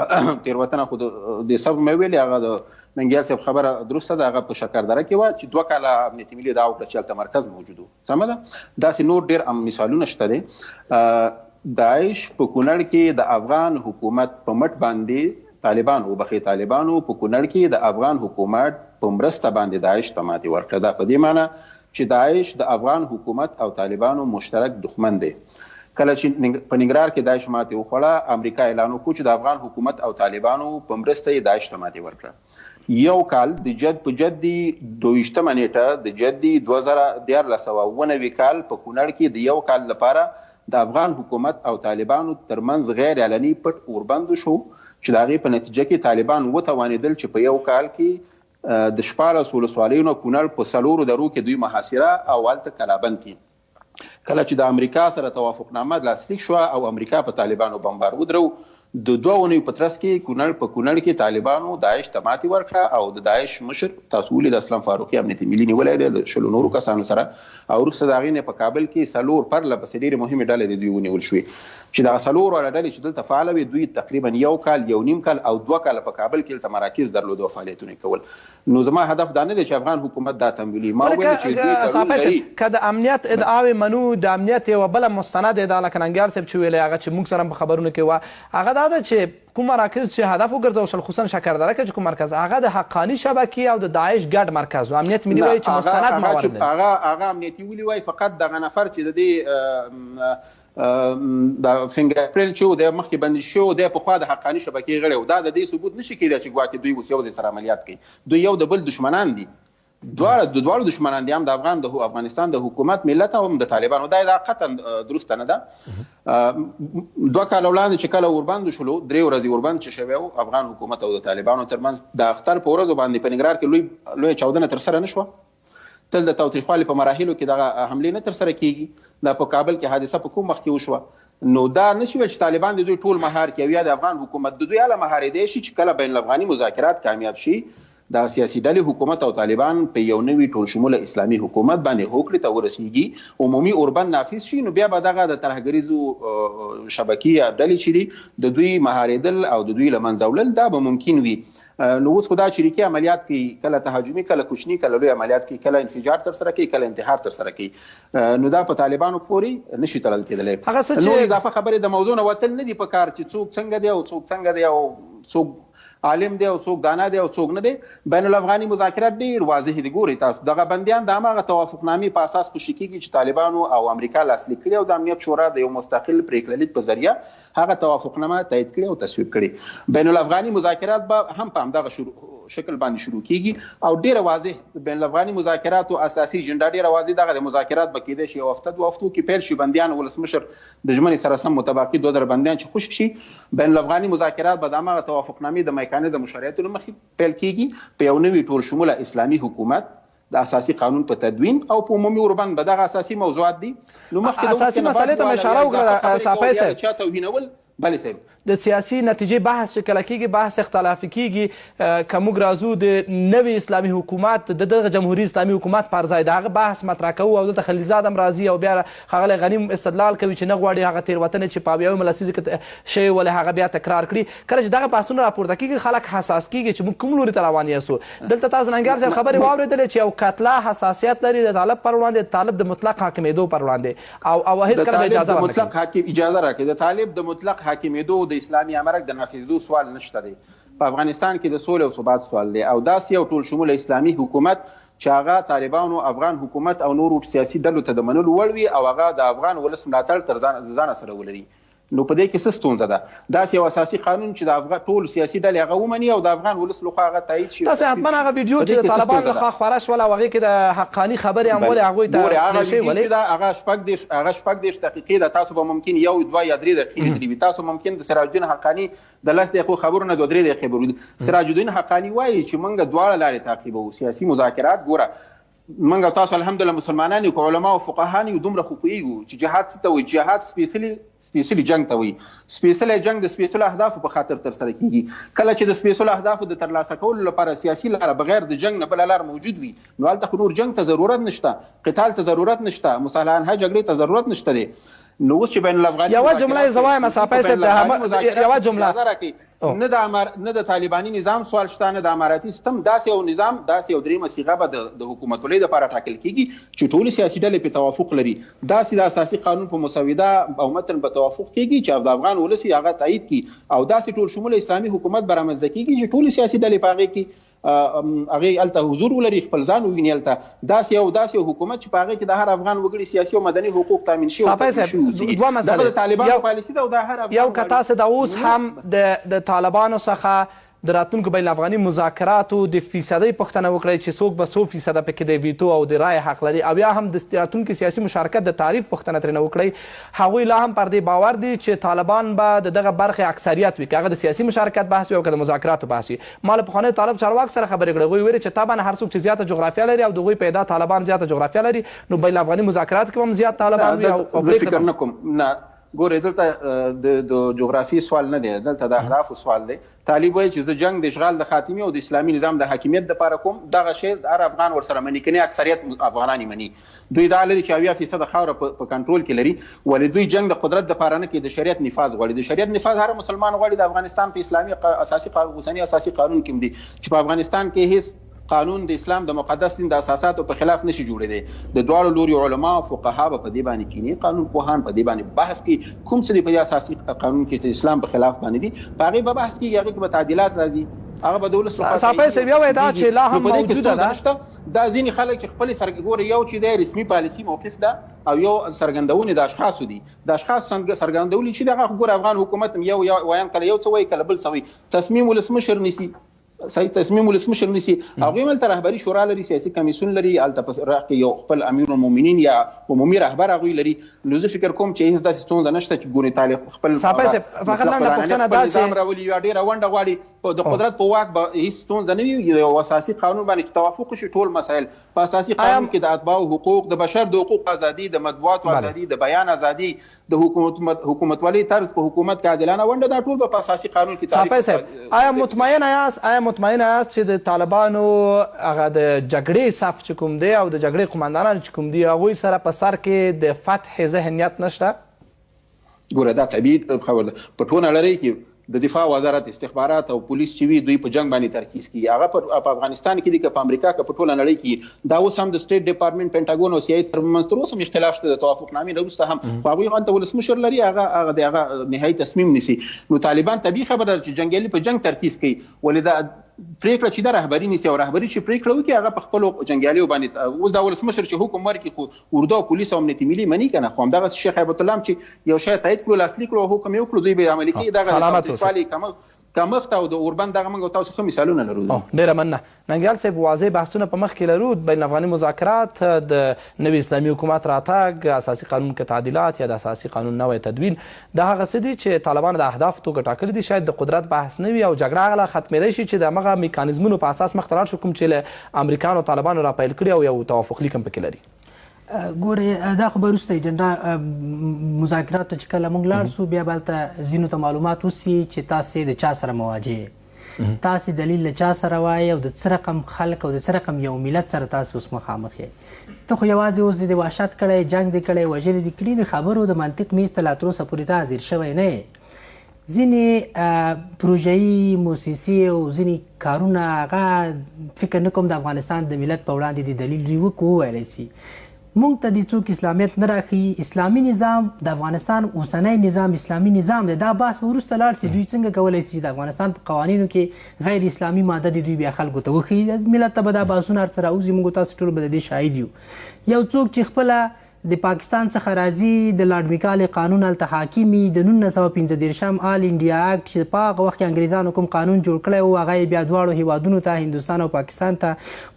تېروتنه خو د سبب مې ویلې هغه د ننګیال صاحب خبره درسته ده هغه په شکردره کې وه چې 2 کاله امنیتي ملي دا وکړه چې هلته مرکز موجود و سمه ده داسې نور ډېر مثالونه شته دی داعش په کونړ کې د افغان حکومت په مټ باندې طالبانو په کونړ کې د افغان حکومت په مرسته باندې داعش ته ماتې ورکړه دا په دې معنی چې داعش د افغان حکومت او طالبانو مشترک دښمن دی کله چې په ننګرهار کې داعش ماتې وخوړه امریکا اعلان وکړو چې د افغان حکومت او طالبانو په مرسته یې داعش ته ماتې ورکړه یو کال د جد په جدي 22 نیټه د جدي 2014 کال په کونړ کې د یو کال لپاره د افغان حکومت او طالبانو ترمنځ غیر اعلاني پټ اوربند شو چې د هغې په نتیجه کې طالبان وتوانېدل چې په یو کال کې د 14 ولسوالیو نه کونړ په 4 درو کې دوی محاصره او هلته کلابند کړي کله چې د امریکا سره توافقنامه لاسلیک شوه او امریکا په طالبانو بمبار ودرو د 2 اونیو په ترڅ کې په کونړ کې طالبانو داعش ته ماتې ورکړه او د داعش مشر تاسو ولید اسلام فاروقي امنیتي ملي نیولی دی د 20 نورو کسانو سره او وروسته د هغې نه په کابل کې 4 پرله پسې ډېرې مهمې ډلې د دوی ونیول شوې چې دغه 4 واړه ډلې چې دلته فعاله وي دوی تقریبا 1 کال 1.5 کال او 2 کاله په کابل کې هلته مراکز درلود او فعالیتونه کول نو زما هدف دا نه دی چې افغان حکومت دا تمویلي ما ویل چې که د امنیت ادعاوې منو د امنیت یوه بله مستند ادعا لکه ننګیال صاحب چې ویلی هغه چې موږ سره په خبرونو کې وه هغه دا ده چې کوم مراکز چې هدف وګرځول شل خصوصا شکردره کې چې کوم مرکز هغه د حقاني شبکې او د داعش ګډ مرکز و امنیت ملي وایي چې مستند موارد لري هغه امنیتي ولي وایي فقط دغه نفر چې د دې د فنګر پرنټ چې د مخکې بندي شو د پخوا د حقاني شبکې غړی و دا د دې ثبوت نشي کېدای چې ګواکې دوی اوس یو ځای سره عملیات کوي دوی یو د بل دشمنان دي دواړو دشمنان دي هم د افغانستان د حکومت ملت او هم د طالبانو دا قطعا درسته نه ده 2 کاله وړاندې چې کله اوربند شولو 3 ورځې اوربند چې شوی و افغان حکومت او د طالبانو ترمنځ د اختر په ورځو باندې په ننګرهار کې لویه چاودنه ترسره نه شوه تل د تاوتریخوالي په مراحلو کې دغه حملې نه ترسره کیږي دا په کابل کې حادثه په کوم وخت کې وشوه نو دا نشي ویل چې طالبان د دوی ټول مهار کوي یا د افغان حکومت د دوی اعلی مهار دی شي چې کله بین الافغاني مذاکرات کامیاب شي د سیاسي ډلې حکومت او طالبان په یو نوي ټول شموله اسلامي حکومت باندې هوکړې ته ورسیږي، عمومي اوربند نافذ شي، نو بیا به دغه د ترهګریزو شبکې یا ډلې چې دي د دوی مهارېدل او د دوی له منځه وړل دا به ممکن وي. نو اوس خو دا چریکي عملیات کوي، کله تهاجمي، کله کوچني، کله لوی عملیات کوي، کله انفجار ترسره کوي، کله انتحار ترسره کوي. نو دا په طالبانو پورې نشي تړل کېدلی. نو اضافه خبرې د موضوع نه وتل نه دي په کار چې څوک څنګه دی او څوک څنګه دی او څوک عالم دی او څوک دانا دی او څوک نه دی. بین الافغاني مذاکرات ډېر واضح دي. ګورئ تاسو دغه بندیان د هماغه توافقنامې په اساس خوشي کېږي چې طالبانو او امریکا لاسلیک کړي او د امنیت شورا د یو مستقل پرېکړه لید په ذریعه هغه توافقنامه تایید کړي او تصویب کړي. بین الافغاني مذاکرات به هم په همدغه شکل باندې شروع کیږي او ډیره واضح بین الافغاني مذاکراتو اساسي اجنډا ډیره واضح دغه د مذاکرات به کېدای شي یو هفته دوه هفتو کې پیل شي، بندیان ولسمشر د ژمنې سره سم متباقي 2000 بندیان چې خوشي شي. بین الافغاني مذاکرات به د هماغه توافقنامې د میکانې د مشروعیت له مخې پیل کیږي په یو نوي ټول شموله اسلامي حکومت د اساسي قانون په تدوین او په عمومي اوربند به دغه اساسي موضوعات دي. نو مخکې اساسي مسالې ته اشاره وکړه صافی صاحب، چا توهینول بله صاحب د سیاسي نتیجې بحث چې کله کېږي بحث اختلافي کېږي، که موږ راځو د نوي اسلامي حکومت د دغه جمهوري اسلامي حکومت پر ځای د هغه بحث مطرح کوو او دلته خلیلزاد هم راځي او بیا ښاغلی غنیم استدلال کوي چې نه غواړي هغه تېروتنې چې په اویاومه لسیزه کې شوې ولې هغه بیا تکرار کړي. کله چې دغه بحثونه راپورته کېږي خلک حساس کېږي چې موږ کوم لوري ته روان یاستو. دلته تاسو ننګیال صاحب خبرې واورېدلې چې یو کتله حساسیت لري د طالب پر وړاندې، د طالب د مطلق حاکمېدو پر وړاندې او هېڅکله به اجازه ورنکړي. مطلق حاکم اجازه راکړي د طالب د مطلق حاکمېدو د اسلامي امرک د نافذېدو سوال نشته دی. په افغانستان کې د سولې او ثبات سوال دی او داسې یو ټول شموله اسلامي حکومت چې هغه طالبانو افغان حکومت او نورو سیاسي ډلو ته د منلو وړ وي او هغه د افغان ولس ملاتړ تر ځانه سره ولري. نو په دې کې څه ستونزه ده؟ داسې یو اساسي قانون چې د افغان ټول سیاسي ډلې هغه ومني او د افغان ولس لخوا هغه تایید شي. تاسو حتما هغه ویډیو چې د طالبانو لخوا خپاره شوله او هغې کې د حقاني خبرې هم ولې هغوی ته پرېښې ولې هغه شپږ دېرش دقیقې ده. تاسو به ممکن یو دوه یا درې دقیقې لیدلي وي. تاسو ممکن د سراج الدین حقاني د 10 دقیقو خبرو نه 2-3 دقیقې به ولید. سراج الدین حقاني وایي چې موږ دواړه لارې تعقیبوو، سیاسي مذاکرات. ګوره موږ تاسو الحمدلله مسلمانان یو، که علما او فقهان یو، دومره خو پوهېږو چې جهاد څه ته وایي. جهاد سپېڅلي جنګ ته وایي. سپېڅلی جنګ د سپېڅلو اهدافو په خاطر ترسره کېږي. کله چې د سپېڅلو اهدافو د ترلاسه کولو لپاره سیاسي لاره بغیر د جنګ نه بله لار موجود وي، نو هلته خو نور جنګ ته ضرورت نشته، قتال ته ضرورت نشته، مصالحه جګړې ته ضرورت نشته دی. نو اوس چې بین الافغاني یوه جمله یې زه وایم صافی صاحب، یوه جمله نه د طالباني نظام سوال شته، نه د اماراتي سیستم. داسې یو نظام، داسې یو دریمه صیغه به د حکومتولۍ دپاره ټاکل کېږي چې ټولې سیاسي ډلې پرې توافق لري. داسې د اساسي قانون په مسوده او متن به توافق کېږي چې د افغان ولس هغه تایید کړي او داسې ټول شموله اسلامي حکومت به رامنځته کېږي چې ټولې سیاسي ډلې په هغې کې هغې هلته حضور ولري، خپل ځان وویني. هلته داسې یو حکومت چې په هغې کې د هر افغان وګړي سیاسي او مدني حقوق تامین شي. صافی صاحب دوه مسلې، د طالبانو پالیسي ده او د هر افغان یو که تاسو د اوس هم د طالبانو څخه د راتلونکو بین الافغاني مذاکراتو د فیصدۍ پوښتنه وکړئ چې څوک به 100% پکې د ویتو او د رایې حق لري، او یا هم د راتلونکي سیاسي مشارکت د تعریف پوښتنه ترېنه وکړئ. هغوی لا هم پر دې باور دي چې طالبان به د دغه برخې اکثریت وي، که هغه د سیاسي مشارکت بحث وي او که د مذاکراتو بحث وي. ما له پخوانیو طالب چارواکو سره خبرې کړې، هغوی ویلي چې طبعا هر څوک چې زیاته جغرافیه لري او د هغوی پیدا طالبان زیاته جغرافیه لري، نو بین الافغاني مذاکراتو کې هم زیات طالبان وي. زه فکر نه کوم. نه ګورې دلته د جغرافي سوال نه دی، دلته د اهدافو سوال دی. طالب وایي چې زه جنګ د اشغال د خاتمې او د اسلامي نظام د حاکمیت دپاره کوم. دغه شی هر افغان ورسره مني، کنې اکثریت افغانان یې مني. دوی دا لري چې 80% خاوره په کنټرول کې لري، ولې دوی جنګ د قدرت دپاره نه کوي، د شریعت نفاذ غواړي. د شریعت نفاذ هر مسلمان غواړي. د افغانستان په اسلامي اوسني اساسي قانون کې هم دي چې په افغانستان کې هیڅ قانون د اسلام د مقدس دین د اساساتو په خلاف نشي جوړېدی. د دواړو لوري علما او فقها به په دې باندې کینی، قانون پوهان په دې باندې بحث کوي. کوم څه په اساسي قانون کې چې اسلام په خلاف باندې دي په هغې به بحث کېږي، هغې کې به تعدیلات راځي، هغه به د ولس صافی صاحب یو دا چې لا هم موجوده ده. دا ځینې خلک چې خپلې ګورې یو چې دی رسمي پالیسي موقف ده او یو سرګندونې د اشخاصو دي. د اشخاص سرګندولي چې دغه ګوره افغان حکومت یو وایم کله یو څه وایي کله بل څه وایي. تصمیم ولسمشر نیسي، صحیح تصمیم ولسمشر نیسي. هغوی هم هلته رهبري شورا لري، سیاسي کمیسیون لري، هلته په راح کې یو خپل امیر المؤمنین یا عمومي رهبر هغوی لري. نو زه فکر کوم چې هېڅ داسې ستونزه نشته چې ګورې طالب خپل فقط لنډه پوښتنه دا چې راولي یا ډېره ونډه غواړي د قدرت په واک به هېڅ ستونزه نه وي. یو اساسي قانون باندې چې توافق وشي ټول مسایل په اساسي قانون کې د اتباعو حقوق، د بشر د حقوق ازادي، د مطبوعاتو ازادي، د بیان ازادي، د حکومتولۍ طرز په حکومت کې عادلانه ونډه، دا ټول به په اساسي قانون کې تعریف. آیا مطمئنه یاست چې د طالبانو هغه د جګړې صف چې کوم دی او د جګړې قماندانان چې کوم دي هغوی سره په سر کې د فتح ذهنیت نشته؟ ګوره دا طبیعي خبر ده. په ټوله نړۍ کې د دفاع وزارت استخبارات او پولیس چې وي دوی په جنگ باندې ترکیز کوي. هغه په افغانستان کې دي که په امریکا که په ټوله نړۍ کې دا اوس هم د سټیټ ډپارټمنټ پینټاګون او CIA تر اوسه هم اختلاف شته د توافقنامې وروسته هم خو هغوی هلته ولسمشر لري هغه د هغه نهایي تصمیم نیسي. نو طالبان طبیعي خبره ده چې جنګیالي په جنگ ترکیز کوي ولې دا پریکړه چې دا رهبري نیسي او رهبري چې پریکړه وکړي هغه په خپلو جنګیالیو باندې اوس دا ولسمشر چې حکم ورکړي خو اردو او پولیس او امنیتي ملي مني که نه خو همدغه شیخ هیبت الله چې یو شی تایید کړو لاسلیک کړو او حکم یې وکړو دوی به یې عملي کوي. دغه کمښت او د اوربند دغه موږ تاسو ښه مثالونه لرو. ډېره مننه. ننګیال صاحب واضح بحثونه په مخ کې لرو. بین افغاني مذاکرات، د نوي اسلامي حکومت راتګ، اساسي قانون کې تعدیلات یا د اساسي قانون نوی تدوین، دا هغه څه دي چې طالبانو د اهداف توګه ټاکلي دي. شاید د قدرت بحث نه وي او جګړه هغه ختمېدی شي چې د همغه میکانیزمونو په اساس مخته لاړ شو کوم چې له امریکا او طالبانو راپیل کړي او یو توافق لیک هم پکې لري. ګورې دا خو به وروسته ایجنډا مذاکراتو چې کله موږ لاړ سو بیا به هلته ځینو ته معلومات وسي چې تاسې د چا سره مواجه تاسې دلیل له چا سره وایي او د څه رقم خلک او د څه رقم یو ملت سره تاسې اوس مخامخ یې. ته خو یوازې اوس د وحشت کړی، جنګ دې کړی، وژلې دې کړي، د خبرو د منطق میز ته لا تر اوسه پورې ته حاضر شوی نه یې. ځینې پروژهیي موسسې او ځینې کارونه هغه فکر نه کوم د افغانستان د ملت په وړاندې د دلیل وویلی سي. مونږ ته د څوک اسلامیت نه راښيي. اسلامي نظام د افغانستان اوسنی نظام اسلامي نظام دی. دا بحث به وروسته لاړ سي. دوی څنګه کولی سي د افغانستان په قوانینو کې غیر اسلامي ماده دي دوی بیا خلکو ته وښيي. ملت ته به دا بحثونه هر څه راوځي. موږ تاسو ټول به د دې شاهد یو. یو څوک چې خپله د پاکستان څخه راځي، د لارډ میکالې قانون هلته حاکمي، د 1915 آل انډیا اکټ چې په هغه وخت کې انګریزانو کوم قانون جوړ کړی و هغه یې بیا دواړو هیوادونو ته هندوستان او پاکستان ته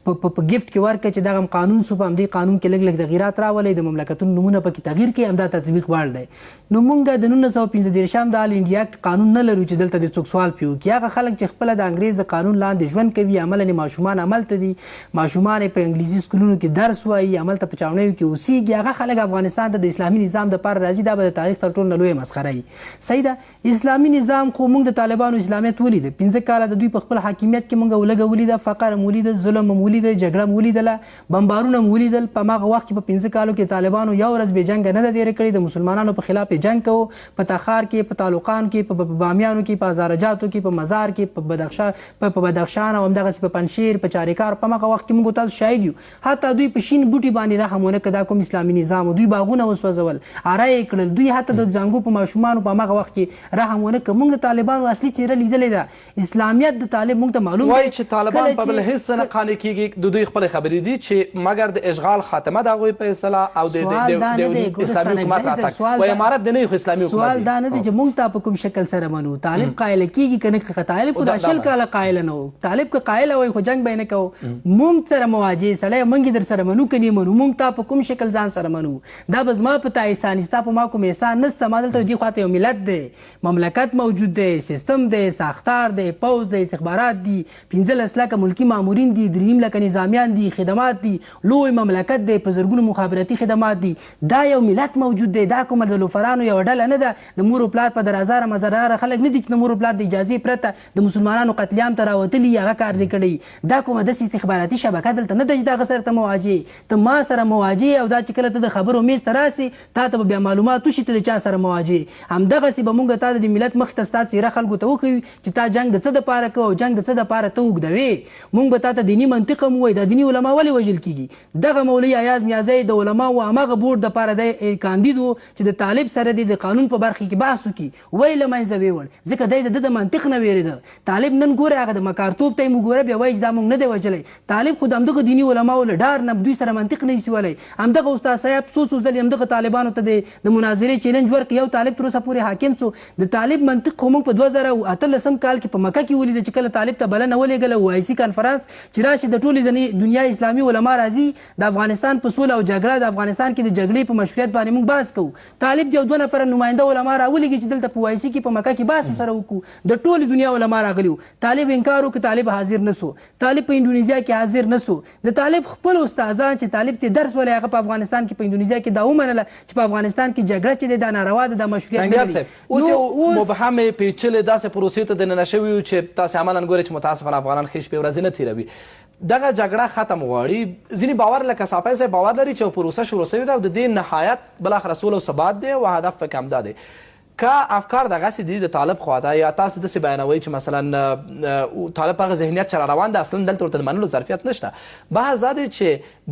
په ګفت کې ورکړه چې دغه قانون سو په همدې قانون کې لږ لږ تغییرات راولئ، د مملکتونو نومونه پکې تغییر کړي، همدا تطبیق وړ دی. نو موږ د 1915 د آل انډیا اکټ قانون نه لرو چې دلته د څوک سوال پرې وکړي. هغه خلک چې خپله د انګریز د قانون لاندې ژوند کوي، عملاً ماشومان هملته دي، ماشومان یې په انګلیسي سکولونو کې درس وایي، هملته په چاونیو کې اوسېږي. هغه خلک افغانستان ته د اسلامي نظام دپاره راځي. دا به د تاریخ تر ټولو نه لویه مسخره وي. صحیح ده. اسلامي نظام خو موږ د طالبانو اسلامیت ولیده. 15 کاله د دوی په خپل حاکمیت کې موږ ولږه ولیده، فقر هم ولیده، ظلم هم ولیده، جګړه هم ولیدله، بمبارونه هم ولیدل. په هماغه وخت کې په 15 کالو کې طالبانو یو ورځ بې جنګه نه ده تېره کړې. د مسلمانانو په خلاف یې جنګ کوو. په تخار کې، په تعلقان کې، په بامیانو کې، په هزارجاتو کې، په مزار کې، په بدخشان او همدغسې په پنجشیر، په چاریکار، په هماغه وخت کې موږ تاسو شاهد یو. حتی دوی په شین بوټي باندې رحم ونه کړه. دا کوم اسلامي نظام و. دوی باغونه وسوځول، اره یې کړل. دوی حتی د زنګو په ماشومانو په هماغه وخت کې رحم ونه کړه. موږ د طالبانو اصلي څېره لیدلې ده. اسلامیت د طالب موږ ته معلوم وایي چې طالبان په بل هېڅ څه نه قانع کېږي. د دوی خپلې خبرې دي چې مګر د اشغال خاتمه د هغوی په اصطلاح او د اسلامي حکومت راتګ و امارت د نوي اسلامي حکومت. سوال دا نه دی چې موږ ته په کوم شکل سره منو. طالب قایله کېږي که نه. طالب خو دا 20 کاله قایله نه و. طالب که قایله وای خو جنګ به یې نه کوو. موږ سره مواجه سړی موږ در سره منو که نه منو. موږ ته په کوم شکل ځان سره منو. دا به زما په تا احسان ستا په ما کوم احسان نسته. ما دلته دې خواته یو ملت دی، مملکت موجود دی، سیستم دی، ساختار دی، پوځ دی، استخبارات دي، 15 لکه ملکي مامورین دي، 3 لکه نظامیان دي، خدمات دي، لوی مملکت دی، په زرګونو مخابراتي خدمات دي. دا یو ملت موجود دی. دا کومه د لوفرانو یوه ډله نه ده. د مور و پلار په درازاره مزرداره خلک نه دي چې د مور و پلار د اجازې پرته د مسلمانانو قتلیام ته راوتلي هغه کار دی کړی. دا کومه داسې استخباراتي شبکه دلته نه ده چې دغه سره ته مواجه. ته ما سره مواجه او دا چې کله ته د خبرو میز ته راسې تا ته به بیا معلومات وشي ته د چا سره مواجه. همدغسې به موږ تا د ملت مخې ته ستا څېره خلکو ته وښیو چې تا جنګ د څه دپاره کوه او جنګ د څه دپاره ته اوږدوې. موږ به تا ته دیني منطق هم ووایو. دا دیني علما ولې وژل کېږي؟ دغه مولوي ایاز نیازی د علماو هماغه بورډ دپاره دی کاندید و چې د طالب سره دی د قانون په برخه کې بحث وکړي. وایي له منځه ویوړ ځکه دی د ده د منطق نه وېرېده. طالب نن ګوره هغه د مکارتوب ته یې موږ ګوره بیا وایي چې دا موږ نه دی وژلی. طالب خو د همدغه دیني علماو له ډار نه دوی سره منطق نه شي ولی. همدغه استاد صاحب څو ځلې همدغه طالبانو ته د مناظرې چیلنج ورکړ. یو طالب تر اوسه پورې حاکم څو. د طالب منطق خو موږ په 2018 کال کې په مکه کې ولیده چې کله طالب ته بلنه ولېږله OIC کانفرنس چې راشي د ټولې دنیا اسلامي علما راځي د افغانستان په سوله او جګړه د افغانستان کې د جګړې په مشروعیت باندې موږ بحث کوو. طالب یو 2 نفره نماینده علما راولېږي چې دلته په OIC کې په مکه کې بحث سره وکړو. د ټولې دنیا علما راغلي وو. طالب انکار وکړ. طالب حاضر نه سو. طالب په انډونیزیا کې حاضر نه سو. د طالب خپل استادان چې طالب ته درس ولې هغه په افغانستان کې په اندونیزیا کې دا ومنله چې په افغانستان کې جګړه چې دی دا ناروا ده دا مشروعیت نه لري. اوس یو مبهمې پیچلې داسې پروسې ته دننه شوي یو چې تاسې عملا ګورئ چې متاسفانه افغانان ښې شپې ورځې نه تېروي. دغه جګړه ختم غواړي. ځینې باور لکه صافی صاحب باور لري چې پروسه شروع سوې ده او د دې نهایت بالاخره سوله او ثبات دی او هدف پکې همدا دی. که افکار دغسې دي د طالب خواته یا تاسو داسې بیانوئ چې مثلا طالب هغه ذهنیت چې را روان ده اصلا دلته ورته د منلو ظرفیت نشته. بحث دا دی چې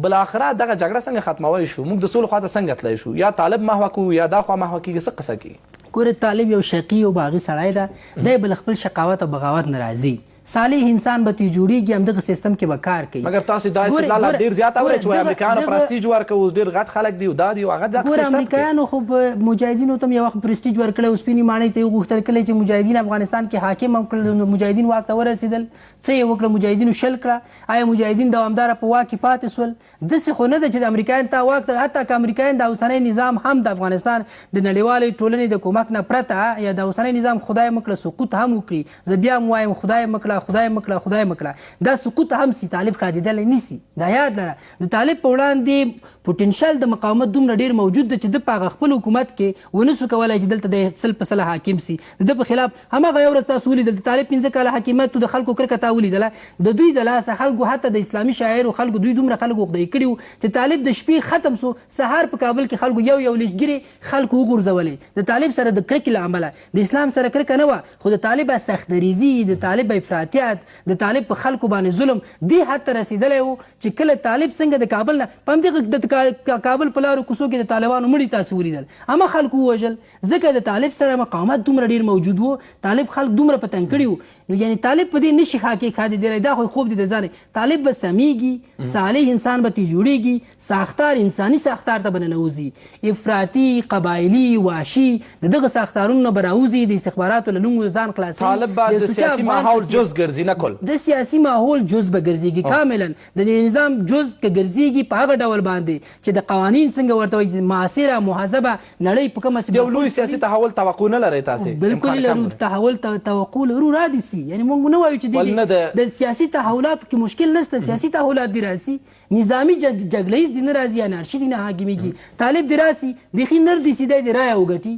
بالاخره دغه جګړه څنګه ختمولی شو، موږ د سولې خواته څنګه تللی شو، یا طالب محوه کوو یا دا خوا محوه کېږي، څه قصه کېږي؟ ګوره طالب یو شقي او باغي سړی ده، دی به له خپل شقاوت او بغاوت نه راځي. صالح انسان به ترې جوړېږي، همدغه سیستم کې به کار کوي. مګر تاسو دا استدلال ډېر زیات اورئ چې وایي امریکایانو پرستیج ورکوي، اوس ډېر غټ خلک دي او دا دي او هغه دغه ګوره امریکایانو خو مجاهدینو ته هم یو وخت پرستیج ورکړی او سپینې ماڼۍ ته یې وغوښتل کله چې مجاهدین افغانستان کې حاکم هم کړل، مجاهدین واک ته ورسېدل، څه یې وکړه مجاهدینو شل کړه. آیا مجاهدین دوامداره په واک کې پاتې سول؟ داسې خو نه ده چې د امریکایانو ته واک ته، حتی که امریکایان د اوسنی نظام هم د افغانستان د نړیوالې ټولنې د کومک نه پرته یا د اوسنی نظام خدای مکړه سقوط هم وکړي، زه بیا هم وایم خدای مکړه خدای مکړه خدای مکړه، دا سقوط هم سي طالب خادیدلی نسي. دا یاد لره د طالب په وړاندې پوټنشل د مقاومت دومره ډیر موجود ده چې د په هغه خپل حکومت کې ونه سو کولی چې دلته د سل په سله حاکم سي. د په خلاف هماغه یو ورځ تاسو ولیدل د طالب 15 کاله حاکمیت د خلکو کرکه تا ولیدله، د دوی د لاسه خلکو حتی د اسلامي شاعرو خلکو دوی دومره خلکو عقدې کړي وو چې طالب د شپې ختم سو، سهار په کابل کې خلکو یو لږګرې خلکو وغورځولې. د طالب سره د کرکې له امله د اسلام سره کرکه نه وه، خو د طالب سختدریزي، د طالب افراطیت، د طالب په خلکو باندې ظلم دې حد ته رسېدلی و چې کله طالب څنګه د کابل نه په همدغه د کابل په لارو کوڅو کې د طالبانو مړي تاسو ولیدل، همه خلکو ووژل ځکه د طالب سره مقاومت دومره ډیر موجود و، طالب خلک دومره پتنګ کړي وو. نو یعنی طالب په دې نشي خادېدلی، دا خو خوب دی د ځانې. طالب به سمیږي، صالح انسان به ترې جوړېږي، ساختار انساني ساختار ته به ننوځي، افراطي قبایلي وحشي د دغه ساختارونو نه به راوځي، د استخباراتو له نوم ځان خلاصوي. طالب به د سیاسي ماحول جز ګرځي، نه کل د سیاسي ماحول جز به ګرځېږي، کاملا د نظام جز که ګرځېږي په هغه ډول باندې چې د قوانین څنګه ورته وایي معاصره مهذبه نړۍ په کومه یو لوی سیاسي تحول توقع نه لرئ تاسې؟ بلکل لرو، تحول توقع لرو، رادي سي. یعنی موږ نه وایو چې د سیاسي تحولاتو کې مشکل نشته، سیاسي تحولات دي راسي، نظامي جګړیز دي نه راځي، انارشي دي نه حاکمیږي. طالب دي راسي بیخي نر دي سي دی رایه وګټي،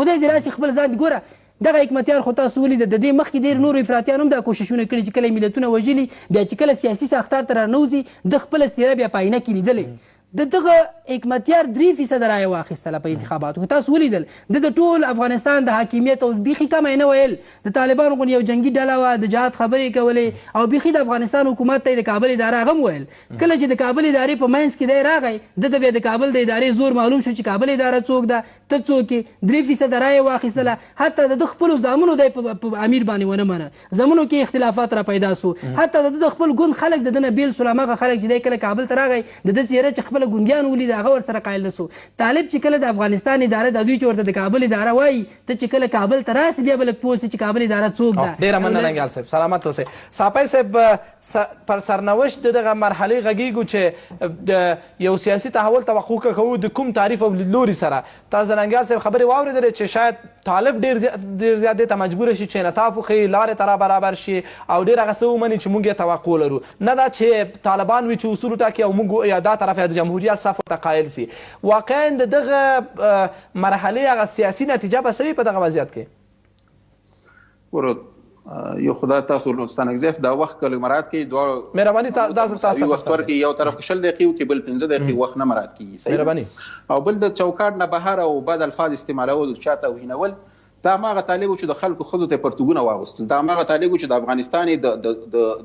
خدای دي راسي خپل ځان ګوره. دغه حکمتیار خو تاسو ولیده د دې مخکې ډېر نورو افراطیان هم دا کوششونه کړي چې کله ملتونه وژلي بیا چې کله سیاسي ساختار ته رانوځي د خپله څېره بیا په آینه کې لیدلی. د دغه حکمتیار 3% رایه واخیستله په انتخاباتو کې، تاسو ولیدل د ټول افغانستان د حاکمیت او بیخي کم یې نه ویل، د طالبانو غوندې یو جنګي ډله وه، د جهاد خبرې کولې او بیخي د افغانستان حکومت ته یې د کابل اداره هغه هم ویل. کله چې د کابل ادارې په منځ کې دی راغی دته بیا د کابل د ادارې زور معلوم شو چې کابل اداره څوک ده، ته څوک یې. 3% رایه واخیستله، حتی د خپلو زامنو دی په امیر باندې ونه منه، زامنو کې اختلافات را پیدا سو، حتی د خپل ګوند خلک د ده نه بیل سول، هماغه خلک چې دی کله کابل ته راغی د ده څېره چې خپله ګوندیان ولید هغه ورسره قایل نسو. طالب چې کله د افغانستان اداره د دوی چې ورته د کابل اداره وایي، ته چې کله کابل ته راسې بیا به لږ پوه سې چې کابل اداره څوک ده. ډېره مننه ننګیال صاحب، سلامت اوسئ. صافی صاحب پر سرنوشت د دغه مرحلې غږیږو چې د یو سیاسي تحول توقع کوو د کوم تعریف او لیدلوري سره. تاسو ننګیال صاحب خبرې واورېدلې چې شاید طالب ډېر زیات دې ته مجبور شي چې انعطاف وښیي، لارې ته را برابر شي او ډېر هغه څه ومني چې موږ یې توقع لرو، نه دا چې طالبان وي چې اصول وټاکي او موږ یا دا طرف یا د جمهوریت صف ورته قایل سي. واقعا د دغه مرحلې هغه سیاسي نتیجه به څه وي په دغه وضعیت کې؟ یو خدای تاسو ستانګزیف دا وخت کله مراد کې دوه مهرباني تاسو وخت ورکې یو طرف کې 20 دقیقې کې بل 15 دقیقې وخت نه مراد کیږي، مهرباني. او بل د چوکاټ نه بهر او بد الفاظ استعمالول چاته وهینول، دا ماغه طالبو چې د خلکو خودو ته پرتګونه واغوستل، دا ماغه طالبو چې د افغانستان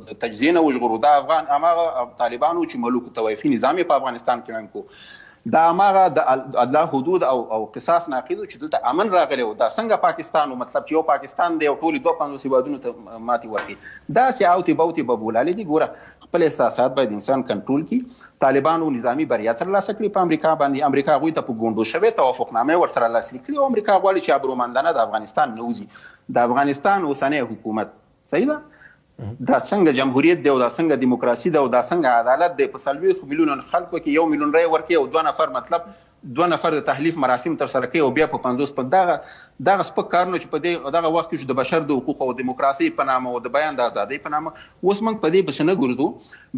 د تجزیه نه وژغورو، دا افغان اماغه طالبانو چې ملوک توایفي نظام په افغانستان کې هم کو، دا اماغه د الله حدود او قصاص ناقض چې دلته امن راغلی و. دا څنګه پاکستان مطلب چې یو پاکستان دی او ټول 250 هیوادونو ته ماتي ورکړي، دا سي اوتي بوتي ببولالي دي. ګوره خپل احساسات باید انسان کنټرول کړي. طالبانو نظامی بریا ترلاسه کړې په امریکا باندې، امریکا هغوی ته په ګوندو شوې توافقنامه ورسره لاسلیک کړي او امریکا غواړي چې ابرومندانه د افغانستان نه وځي. د افغانستان اوسنی حکومت صحیح ده، دا څنګه جمهوریت دی او دا څنګه دیموکراسي ده او دا څنګه عدالت دی، په 40 میلیون خلکو کې 1 میلیون رای ورکړي او 2 نفر مطلب 2 نفر د تحلیف مراسم تر سره کوي او بیا په 50 په دغه سپک کارونه چې په دغه وخت کې د بشر د حقوقو او دیموکراسي په نامه او د بیان د ازادۍ په نامه اوس موږ په دې بسنه ګرځو.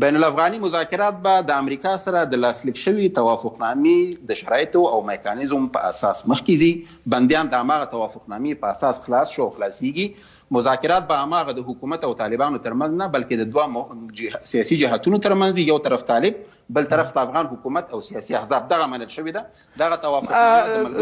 بین الافغاني مذاکرات به د امریکا سره د لاسلیک شوي توافقنامې د شرایطو او میکانیزم په اساس مخکې ځي. بندیان د هماغه توافقنامې په اساس خلاص شو او خلاصیږي. مذاکرات به هماغه د حکومت او طالبانو ترمنځ نه بلکې د 2 سیاسي جهاتونو ترمنځ یو طرف طالب بل طرف د افغان حکومت او سیاسي احزاب دغه منل شوی ده. دغه توافق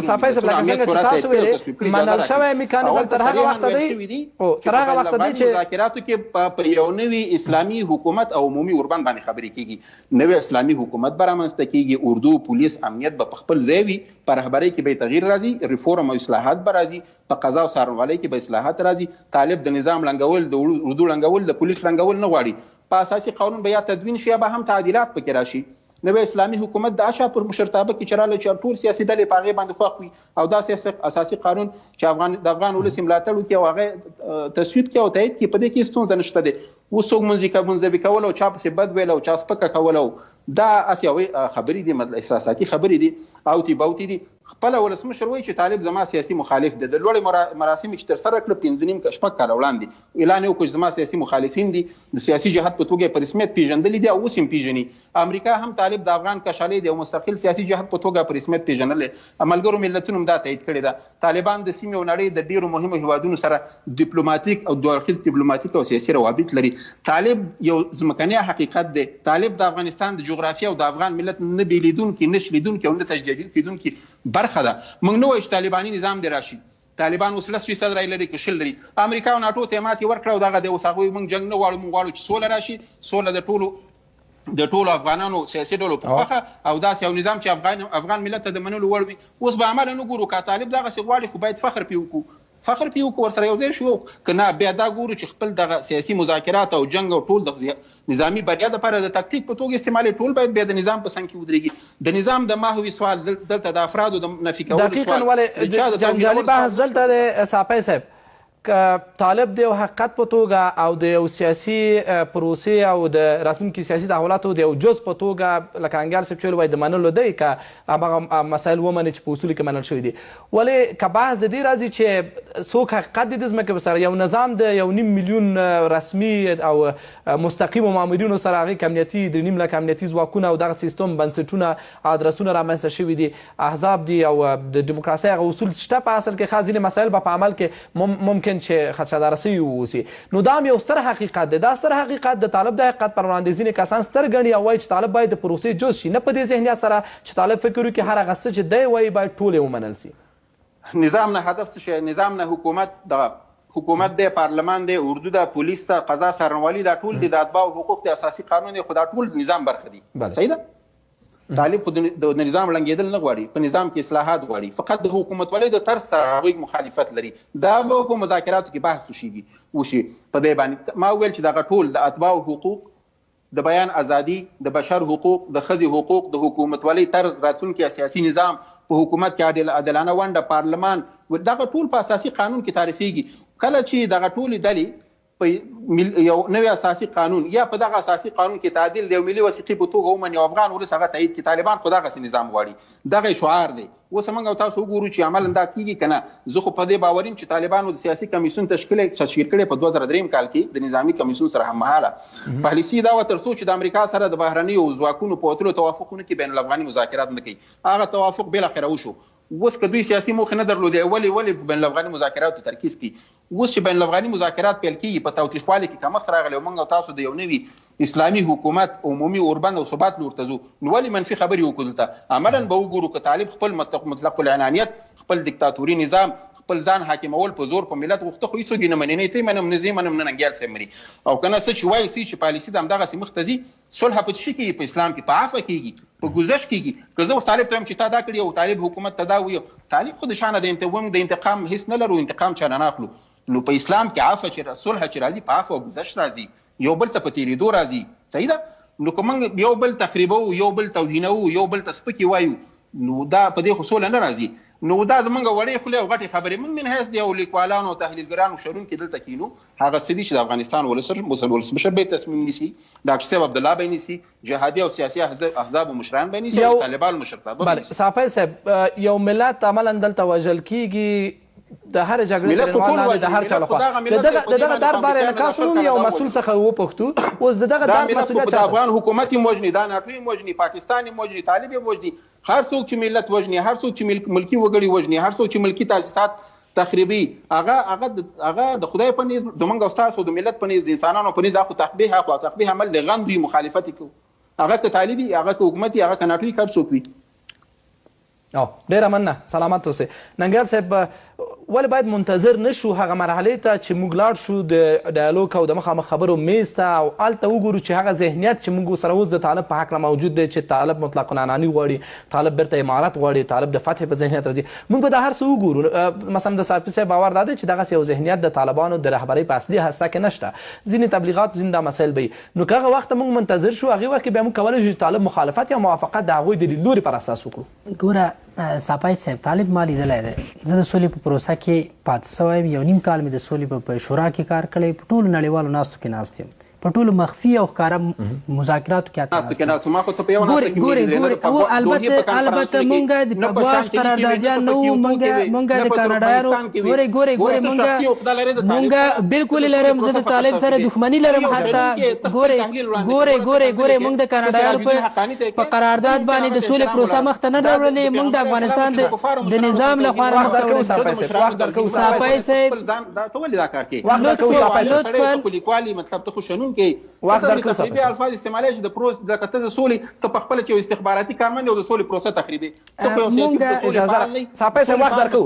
صاحب صاحب لکه څنګه چې تاسو ویلي منل شوی میکانیزم تر هغه وخت دی او تر هغه وخت دی چې مذاکراتو کې په یو نوي اسلامي حکومت او عمومي اوربان باندې خبرې کیږي. نوې اسلامي حکومت به رامنځته کیږي. اردو پولیس امنیت به خپل ځای وي. په رهبرۍ کې به تغییر راځي. ریفورم او اصلاحات به راځي. په قضا او څارنوالۍ کې به اصلاحات راځي. طالب د نظام لنګول د اردو لنګول د پولیس لنګول نه غواړي. په اساسي قانون به یا تدوین شي یا به هم تعدیلات پکې راشي. نوې اسلامي حکومت د عشا پر مشرتابه کې چراله چې ټول سیاسي ډلې په هغې باندې خوښ وي او دا اساسي قانون چې د افغان ولس ملاتړ وکړي او هغه تصویب کړي او تایید کړي په دې کې ستونزه نشته دی. اوس څوک منځبي کول او چا پسې بد ویل او چا سپکه کول دا اسیاوي خبرې دي احساساتي خبرې دي او تی باوتی دي. خپل ولسمشر وایي چې طالب زما سیاسي مخالف دی. د لوړې مراسم چې تر سره کړه 5 شپږ کاله وړاندې اعلان یې وکړ زما سیاسي مخالفین دي د سیاسي جهاد په توګه په رسمیت پیژندلي دي او اوس هم پیژني. امریکا هم طالب د افغان کشالۍ دی او مستقل سیاسي جهاد په توګه په رسمیت پیژنلې. ملګرو ملتونو هم دا تایید کړې ده. طالبان د سیمې او نړۍ د ډیرو مهمو هیوادونو سره ډیپلوماټیک او دوه اړخیز ډیپلوماټیک او سیاسي روابط لري. طالب یو ځمکنی حقیقت دی. طالب د افغانستان د جغرافیه او د افغان ملت نه بیلیدونکي نه شلیدونکي او نه تجدید کیدونکي برخه ده. موږ نه وایو چې طالباني نظام دی راشي. طالبان اوس 10% رای لري که 10 لري. امریکا او ناټو ته ماتې ورکړه او دغه د اوس هغوی موږ جنګ نه غواړو. موږ غواړو چې سوله راشي. سوله د ټولو افغانانو سیاسي ډلو په خوښه او داسې یو نظام چې افغان ملت ته د منلو وړ وي. اوس به عمله نه ګورو. که طالب دغسې غواړي خو باید فخر پرې وکړو. فخر پرې وکړو ورسره یو ځای شو که نه بیا دا ګورو چې خپل دغه سیاسي مذاکرات او جنګ او ټول د نظامي بریا دپاره د تکتیک په توګه استعمالوي. ټول باید بیا د نظام په څنګ کې ودرېږي. د نظام د ماهوي سوال دلته د افرادو د نفي کولو سوال دقیقاً ولې جنجالي بحث دلته د صافی صاحب طالب د یو حقیقت په توګه او د یو سیاسي پروسې او د راتلونکي سیاسي تحولاتو د یو جز په توګه لکه انګیال صاحب چې وایي د منلو دی که هماغه مسایل ومني چې په اصولو کې منل شوي دي. ولې که بحث د دې راځي چې څوک حقیقت دي د ځمکې په سره یو نظام د 1.5 میلیون رسمي او مستقیمو مامورینو سره هغې کې امنیتي 3.5 لک امنیتي ځواکونه او دغه سیستم بنسټونه ادرسونه رامنځته شوي دي. احزاب دي او د دیموکراسۍ هغه اصول شته په اصل کې. ځینې مسایل به په عمل کې ممکن چې خدشه‌دارسي واوسي. نو دا هم یو ستر حقیقت دی. دا ستر حقیقت د طالب د حقیقت پر وړاندې ځینې کسان ستر ګڼي او وایي چې طالب باید د پروسې جز شي. نه په دې ذهنیت سره چې طالب فکر وکړي هر هغه څه چې دی وایي باید ټول یې ومنل سي. نظام نه هدف څه شی؟ نظام نه حکومت دی، پارلمان دی، اردو ده، پولیس ده، قضا څارنوالي دا ټول دي. د اتباع حقوق د اساسي قانون دی خو دا ټول نظام برخه دي. صحیح ده؟ طالب خو د نظام ړنګېدل نه غواړي. په نظام کې اصلاحات غواړي. فقط د حکومتولۍ د طرز سره هغوی مخالفت لري. دا به په مذاکراتو کې بحث وشي په دې باندې. ما وویل چې دغه ټول د اتباعو حقوق، د بیان ازادي، د بشر حقوق، د ښځې حقوق، د حکومتولۍ طرز، راتلونکي سیاسي نظام، په حکومت کې عادلانه ونډه، پارلمان، دغه ټول په اساسي قانون کې تعریفېږي. کله چې دغه ټولې ډلې په یو نوی اساسي قانون یا په دغه اساسي قانون کې تعدیل د یو ملي وثیقې په توګه ومني او افغان ولس هغه تایید کړي. طالبان خو دغسې نظام غواړي. دغه شعار دی. اوس موږ او تاسو وګورو چې عملا دا کېږي که نه. زه خو په دې باور یم چې طالبانو د سیاسي کمیسیون تشکیل کړی په 2003 کال کې د نظامي کمیسیون سره هممهاله. پالیسي دا وه تر څو چې د امریکا سره د بهرنیو ځواکونو په وتلو توافق ونه کړي، بین الافغاني مذاکرات نه کوي. هغه توافق بالاخره وشو. اوس که دوی سیاسي موخې نه درلودې ولې بین الافغاني مذاکراتو ترکیز کوي؟ اوس چې بین الافغاني مذاکرات پیل کېږي په تاوتریخوالي کې کمښت راغلی او موږ او تاسو د یو نوي اسلامي حکومت عمومي اوربند او ثبات لور ته ځو، نو ولې منفي خبرې وکړو دلته؟ عملا به وګورو که طالب خپل مطلق العنانیت، خپل دیکتاتوري نظام، خپل ځان حاکمول په زور په ملت غوښته خو هېڅوک یې نه مني. نه یې منم، نه زه منم، نه ننګیال صاحب مري. او که نه څه چې وایي چې پالیسي د همدغسې مخ ته ځي. صلح په څه شي کېږي؟ په اسلام کې، په عفوه کېږي، په ګذشت کېږي. که زه اوس طالب ته وایم چې تا دا کړي او طالب حکومت ته دا وایي، طالب خو د شانه د انتقام هېڅ نه لرو، انتقام چا نه اخلو. نو په اسلام کې عفوه چې صلح چې راځي په عفوه او ګذشت راځي، یو بل ته په تېرېدو راځي. صحیح ده؟ نو که موږ یو بل تخریبو، یو بل توهینو، یو بل ته سپکې وایو، نو دا په دې خو سوله نه راځي. نو دا زمونږ وړې خولې او غټې خبرې موږ من حیث د لیکوالانو تحلیلګرانو شنونکي دلته کینو هغه څه دي چې د افغانستان ولسمشر به تصمیم نیسي ډاکټر صاحب عبدالله به نیسي جهادي او سیاسي احزاب او مشران به نیسي او طالبان مشرتابه بله صافی صاحب یو ملت عملا دلته وژل کیږي د هر جګړې عنوان د هر چا لخوا دغه در باره انعکاس نوم یو مسؤل څخه وپوښتو اوس دغه در مسؤلیت د افغان حکومت یې وژني دا ناټو یې وژني پاکستان یې وژني طالب یې وژني هر څوک چې ملت وژني هر څوک چې ملکي وګړي وژني هر څوک چې ملکي تاسیسات تخریبي هغه د خدای په نيز زمونږ او ستاسو د ملت په نيز د انسانانو په نيز اخو تقبیح عمل د غندوی مخالفت کوي هغه که طالبي هغه که حکومتي هغه که ناټوي کار څوک وي ډیره مننه سلامت اوسئ ننګیال صاحب ولې باید منتظر نشو هغه مرحلې ته چې موږ لاړ شو د ډایالوګ او د مخامخ خبرو میز ته او هلته وګورو چې هغه ذهنیت چې موږ سره اوس د طالب په هکله موجود دی چې طالب مطلق عناني غواړي طالب بیرته امارت غواړي طالب د فتح په ذهنیت راځي موږ به دا هر څه وګورو مثلا د صافي صاحب باور دا دی چې دغسې یو ذهنیت د طالبانو د رهبرۍ په اصلي هسته کې نشته ځینې تبلیغات ځینې دا مسایل به وي نو که هغه وخت موږ منتظر شو هغې وخت کې بیا موږ کولی شو چې طالب مخالفت یا موافقت د هغوی د لیدلوري پر اساس وکړو ګوره صافی صاحب طالب ما لیدلی دی زه د سولې په پروسه کې پاتې شوی یم یو نیم کال مې د سولې په شورا کې کار کړی په ټولو نړیوالو ناستو کې ناست یم په ټولو مخفي او ښکاره مذاکراتو کې ګورې البته مونږ د پګواش قراردادیان نه وو مونږ د کاناډایانو مونږ بالکل لرم زه د طالب سره دښمني لرم حتی ګورې مونږ د کاناډایانو په قرارداد باندې د سولې پروسه مخ ته نه راوړلې مونږ د افغانستان د نظام لخوا صافی صاحب وخت درکو تخریبي الفاظ استعمالي چې د پروس د کتل سولې ته په خپل کې استخباراتي کارمند او د سولې پروسه تخریبي ته خو سیاسي اجازه صافی صاحب وخت درکو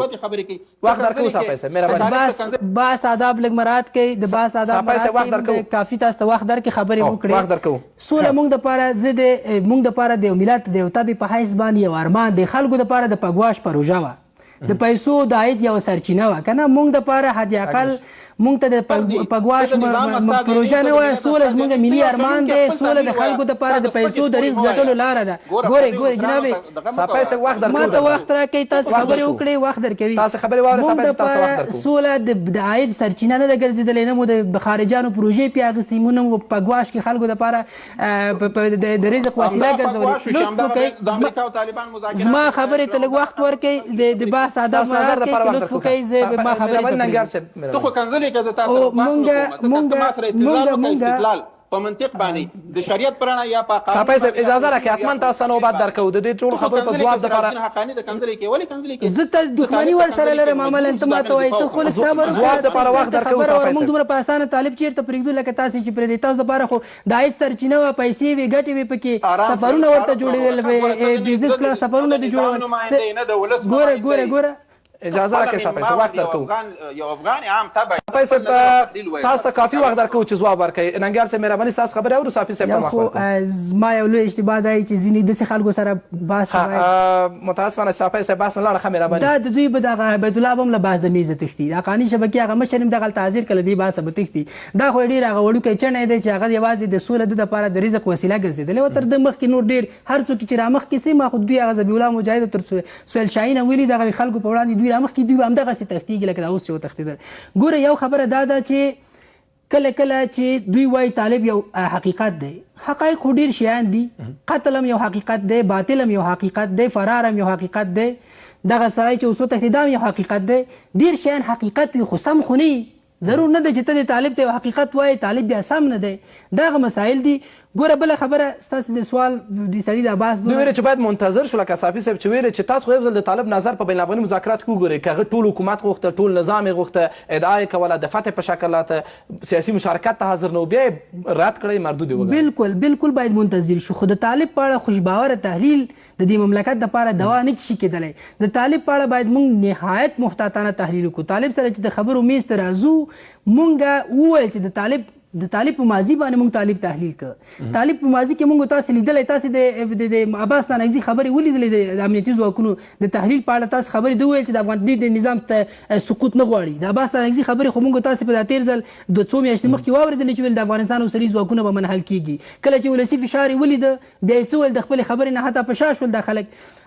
صافی صاحب مهرباني باس آداب لږ مراعات کوي د باس آداب مراعات کافي تاسو ته وخت درکې خبرې وکړي وخت درکو سوله مونږ دپاره زه د مونږ دپاره د یو ملت د یو تبې په حیث باندې یو ارمان د خلکو دپاره د پګواش پروژه وه د پیسو د عاید یو سرچینه وه که نه مونږ دپاره حد اقل مونږ ته د پګواش پروژه نه وه سوله زمونږ ملي ارمان دی سوله د خلکو دپاره د پیسو د رزق ګټلو لاره ده ګورې جنابې ما ته وخت راکوئ تاسې خبرې وکړئ وخت درکوي مونږ د سوله د عاید سرچینه نه ده ګرځېدلې نه مو د خارجانو پروژې پې اخیستې مو نه مو پګواش کې خلکو دپاره د رزق وسیله ګرځولې لطف وکئ زما خبرې ته لږ وخت ورکئ د بحث آداب مراعات کئ لطف وکئ زه ما خبرې مونږ په منطق باندې د شریعت پرانا یا په قانون صافی صاحب اجازه راکړئ حتما تاسو نوبت درکو د دې ټول خبرو په جواب لپاره حقانی د کنځلې کې ولې کنځلې کې زه ته دښمني ورسره لرم عملاً ته ماته وایي ته خو لږ صبر جواب دپاره وخت درکو صافی صاحب موږ دومره په اسانه طالب چېرته پرېږدو لکه تاسې چې پرېږدئ تاسو دپاره خو د عاید سرچینه وه پیسې وې ګټې وې پکې سفرونه ورته جوړېدل بزنس کلاس سفرونه دي جوړول ګوره اجازه راکړئ صافی صاحب وخت درکو یو افغان عام تبع صافی صاحب تاسو کافي وخت درکو چې ځواب ورکړئ ننګیال صاحب مهرباني ستاسو خبرې اورو صافي صاحب خو زما یو لوی اشتباه دی چې ځینې داسې خلکو سره بحث متاسفانه صافی صاحب بحث نه لاړه ښه مهرباني دا د دوی به دغه بیت الله به هم له بحث د میزه تښتي د حقاني شبکې هغه مشر هم دغلته حاضر کړه دې بحثه به تښتي دا خو ډېر هغه وړوکی چڼی دی چې هغه یوازې د سوله د دپاره د رزق وسیله ګرځېدلی و تر ده مخکې نور ډېر هر څوک چې رامخکې سي ما خو دوی هغه ذبیح الله مجاهد تر سهیل شاهین هم ویلي دغه خلکو په وړاندې دوی رامخکې دوی به همدغسې تښتېږي لکه دا اوس چې وتښتېدل ګوره یو خبره دا ده چې کله چې دوی وایي طالب یو حقیقت دی حقایق خو ډېر شیان دي قتل هم یو حقیقت دی باطل هم یو حقیقت دی فرار هم یو حقیقت دی دغه سړی چې اوس وتښتېد هم یو حقیقت دی ډېر شیان حقیقت وي خو سم خو نه ضرور نه ده چې ته د طالب ته یو حقیقت وایي طالب بیا سم نه دی دغه مسایل دي ګوره بله خبره ستاسې د سوال د سړي د عباس دوی ویلې چې باید منتظر شو لکه صافي صاحب چې ویلې چې تاسو خو یو ځل د طالب نظر په بین الافغاني مذاکرات کې وګورئ که هغه ټول حکومت غوښته ټول نظام یې غوښته ادعا یې کوله د فتح په شکل سیاسي مشارکت ته حاضر نه و بیا یې رد کړی مردود یې بالکل باید منتظر شو خو د طالب په اړه خوشباوره تحلیل د دې مملکت دپاره دوا نه شي کېدلی د طالب په اړه باید موږ نهایت محتاطانه تحلیل وکړو طالب سره چې د خبرو میز ته راځو موږ وویل چې د طالب په ماضي باندې موږ طالب تحلیل کړ طالب په ماضي کې موږ تاسو لیدلی تاسې د عباس نانګزي خبرې ولیدلې د امنیتي ځواکونو د تحلیل په اړه تاسو خبرې ده وویل چې د افغان د نظام ته سقوط نه غواړي د عباس نانګزي خبرې خو موږ تاسې په دا تېر ځل د څو میاشتې مخکې واورېدلې چې ویل د افغانستان اوسني ځواکونه به منحل کېږي کله چې ولسي فشار یې ولیده بیا یې څه ویل د خپلې خبرې نه حتی په شا شول دا خلک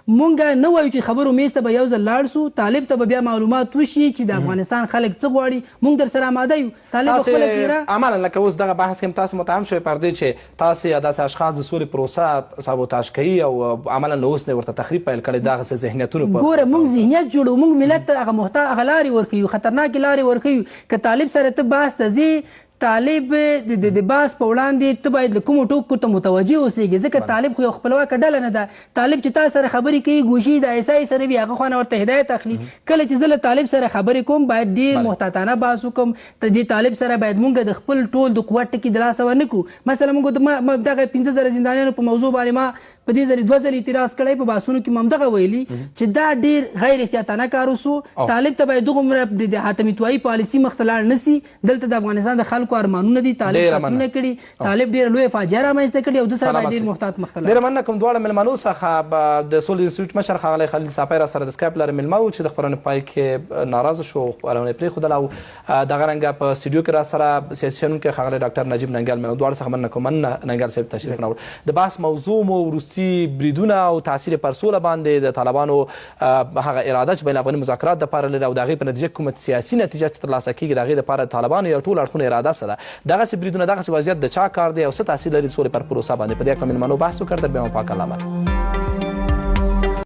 مونږ نه وایو چې خبرو میز ته به یو ځل لاړ سو طالب ته به بیا معلومات وشي چې د افغانستان خلک څه غواړي مونږ در سره آماده یو طالب خپله څیره عملا لکه اوس دغه بحث کې هم تاسو متهم شوی پر دې چې تاسو یا داسې اشخاص د سولې پروسه سابوتاژ کوي او عملا نو اوس نه ورته تخریب پیل کړی دغسې ذهنیتونو په ګوره مونږ ذهنیت جوړو مونږ ملت ته هغه لارې ورکوو خطرناکې لارې ورکوو که طالب سره ته بحث ته ځې طالب د باس په وړاندې ته باید له کومو ټکو ته متوجه اوسېږي ځکه طالب خو یو خپلواکه ډله نه ده طالب چې تا سره خبرې کوي ګوشي د ایسای سره وي هغه خو نه ورته هدایت اخلي کله چې زه له طالب سره خبرې کوم باید ډېر محتاطانه بحث وکړم ته دې طالب سره باید مونږ د خپل ټول د قوت ټکي د لاسه ورنه کړو مثلا مونږ دغه 15,000 زندانیانو په موضوع باندې ما په دې ځلې 2 ځلې اعتراض کړی په بحثونو کې مو همدغه ویلي چې دا ډېر غیر احتیاطانه کار وسو طالب ته باید دغومره د حاتمیتوایي پالیسي مخته لاړ نه سي دلته د افغانستان د خلکو ارمانونه دي طالب قتلونه کړي طالب ډېره لویه فاجعه رامنځته کړې او ده سره باید ډېر محتاط مخته لاړ ډېره مننه کوم دواړه مېلمنو څخه د سولې انسټیټیوټ مشر ښاغلی خلیل صافی را سره د سکایپ لارې مېلمه و چې د خپرونې پای کې ناراضه شو خپرونه یې پرېښودله او دغه رنګه په سټوډیو کې را سره سیاسي شنونکی ښاغلی ډاکټر نجیب ننګیال مېلمه دواړو څخه مننه کوم ننګیال صاحب تشریف راوړ د بحث موضوع مو وروستي بریدونه او تاثیر پر سوله باندې د طالبانو هغه اراده چې بین افغاني مذاکرات دپاره لري او د هغې په نتیجه کې کومه سیاسي نتیجه چې ترلاسه کیږي د هغې دپاره طالبانو یو ټول اړخونه اراده څه ده دغسې بریدونه دغسې وضعیت د چا کار دی او څه تاثیر لري سولې پر پروسه باندې په دې اړه مېلمنو بحث وکړ تر بیا مو پاک علامه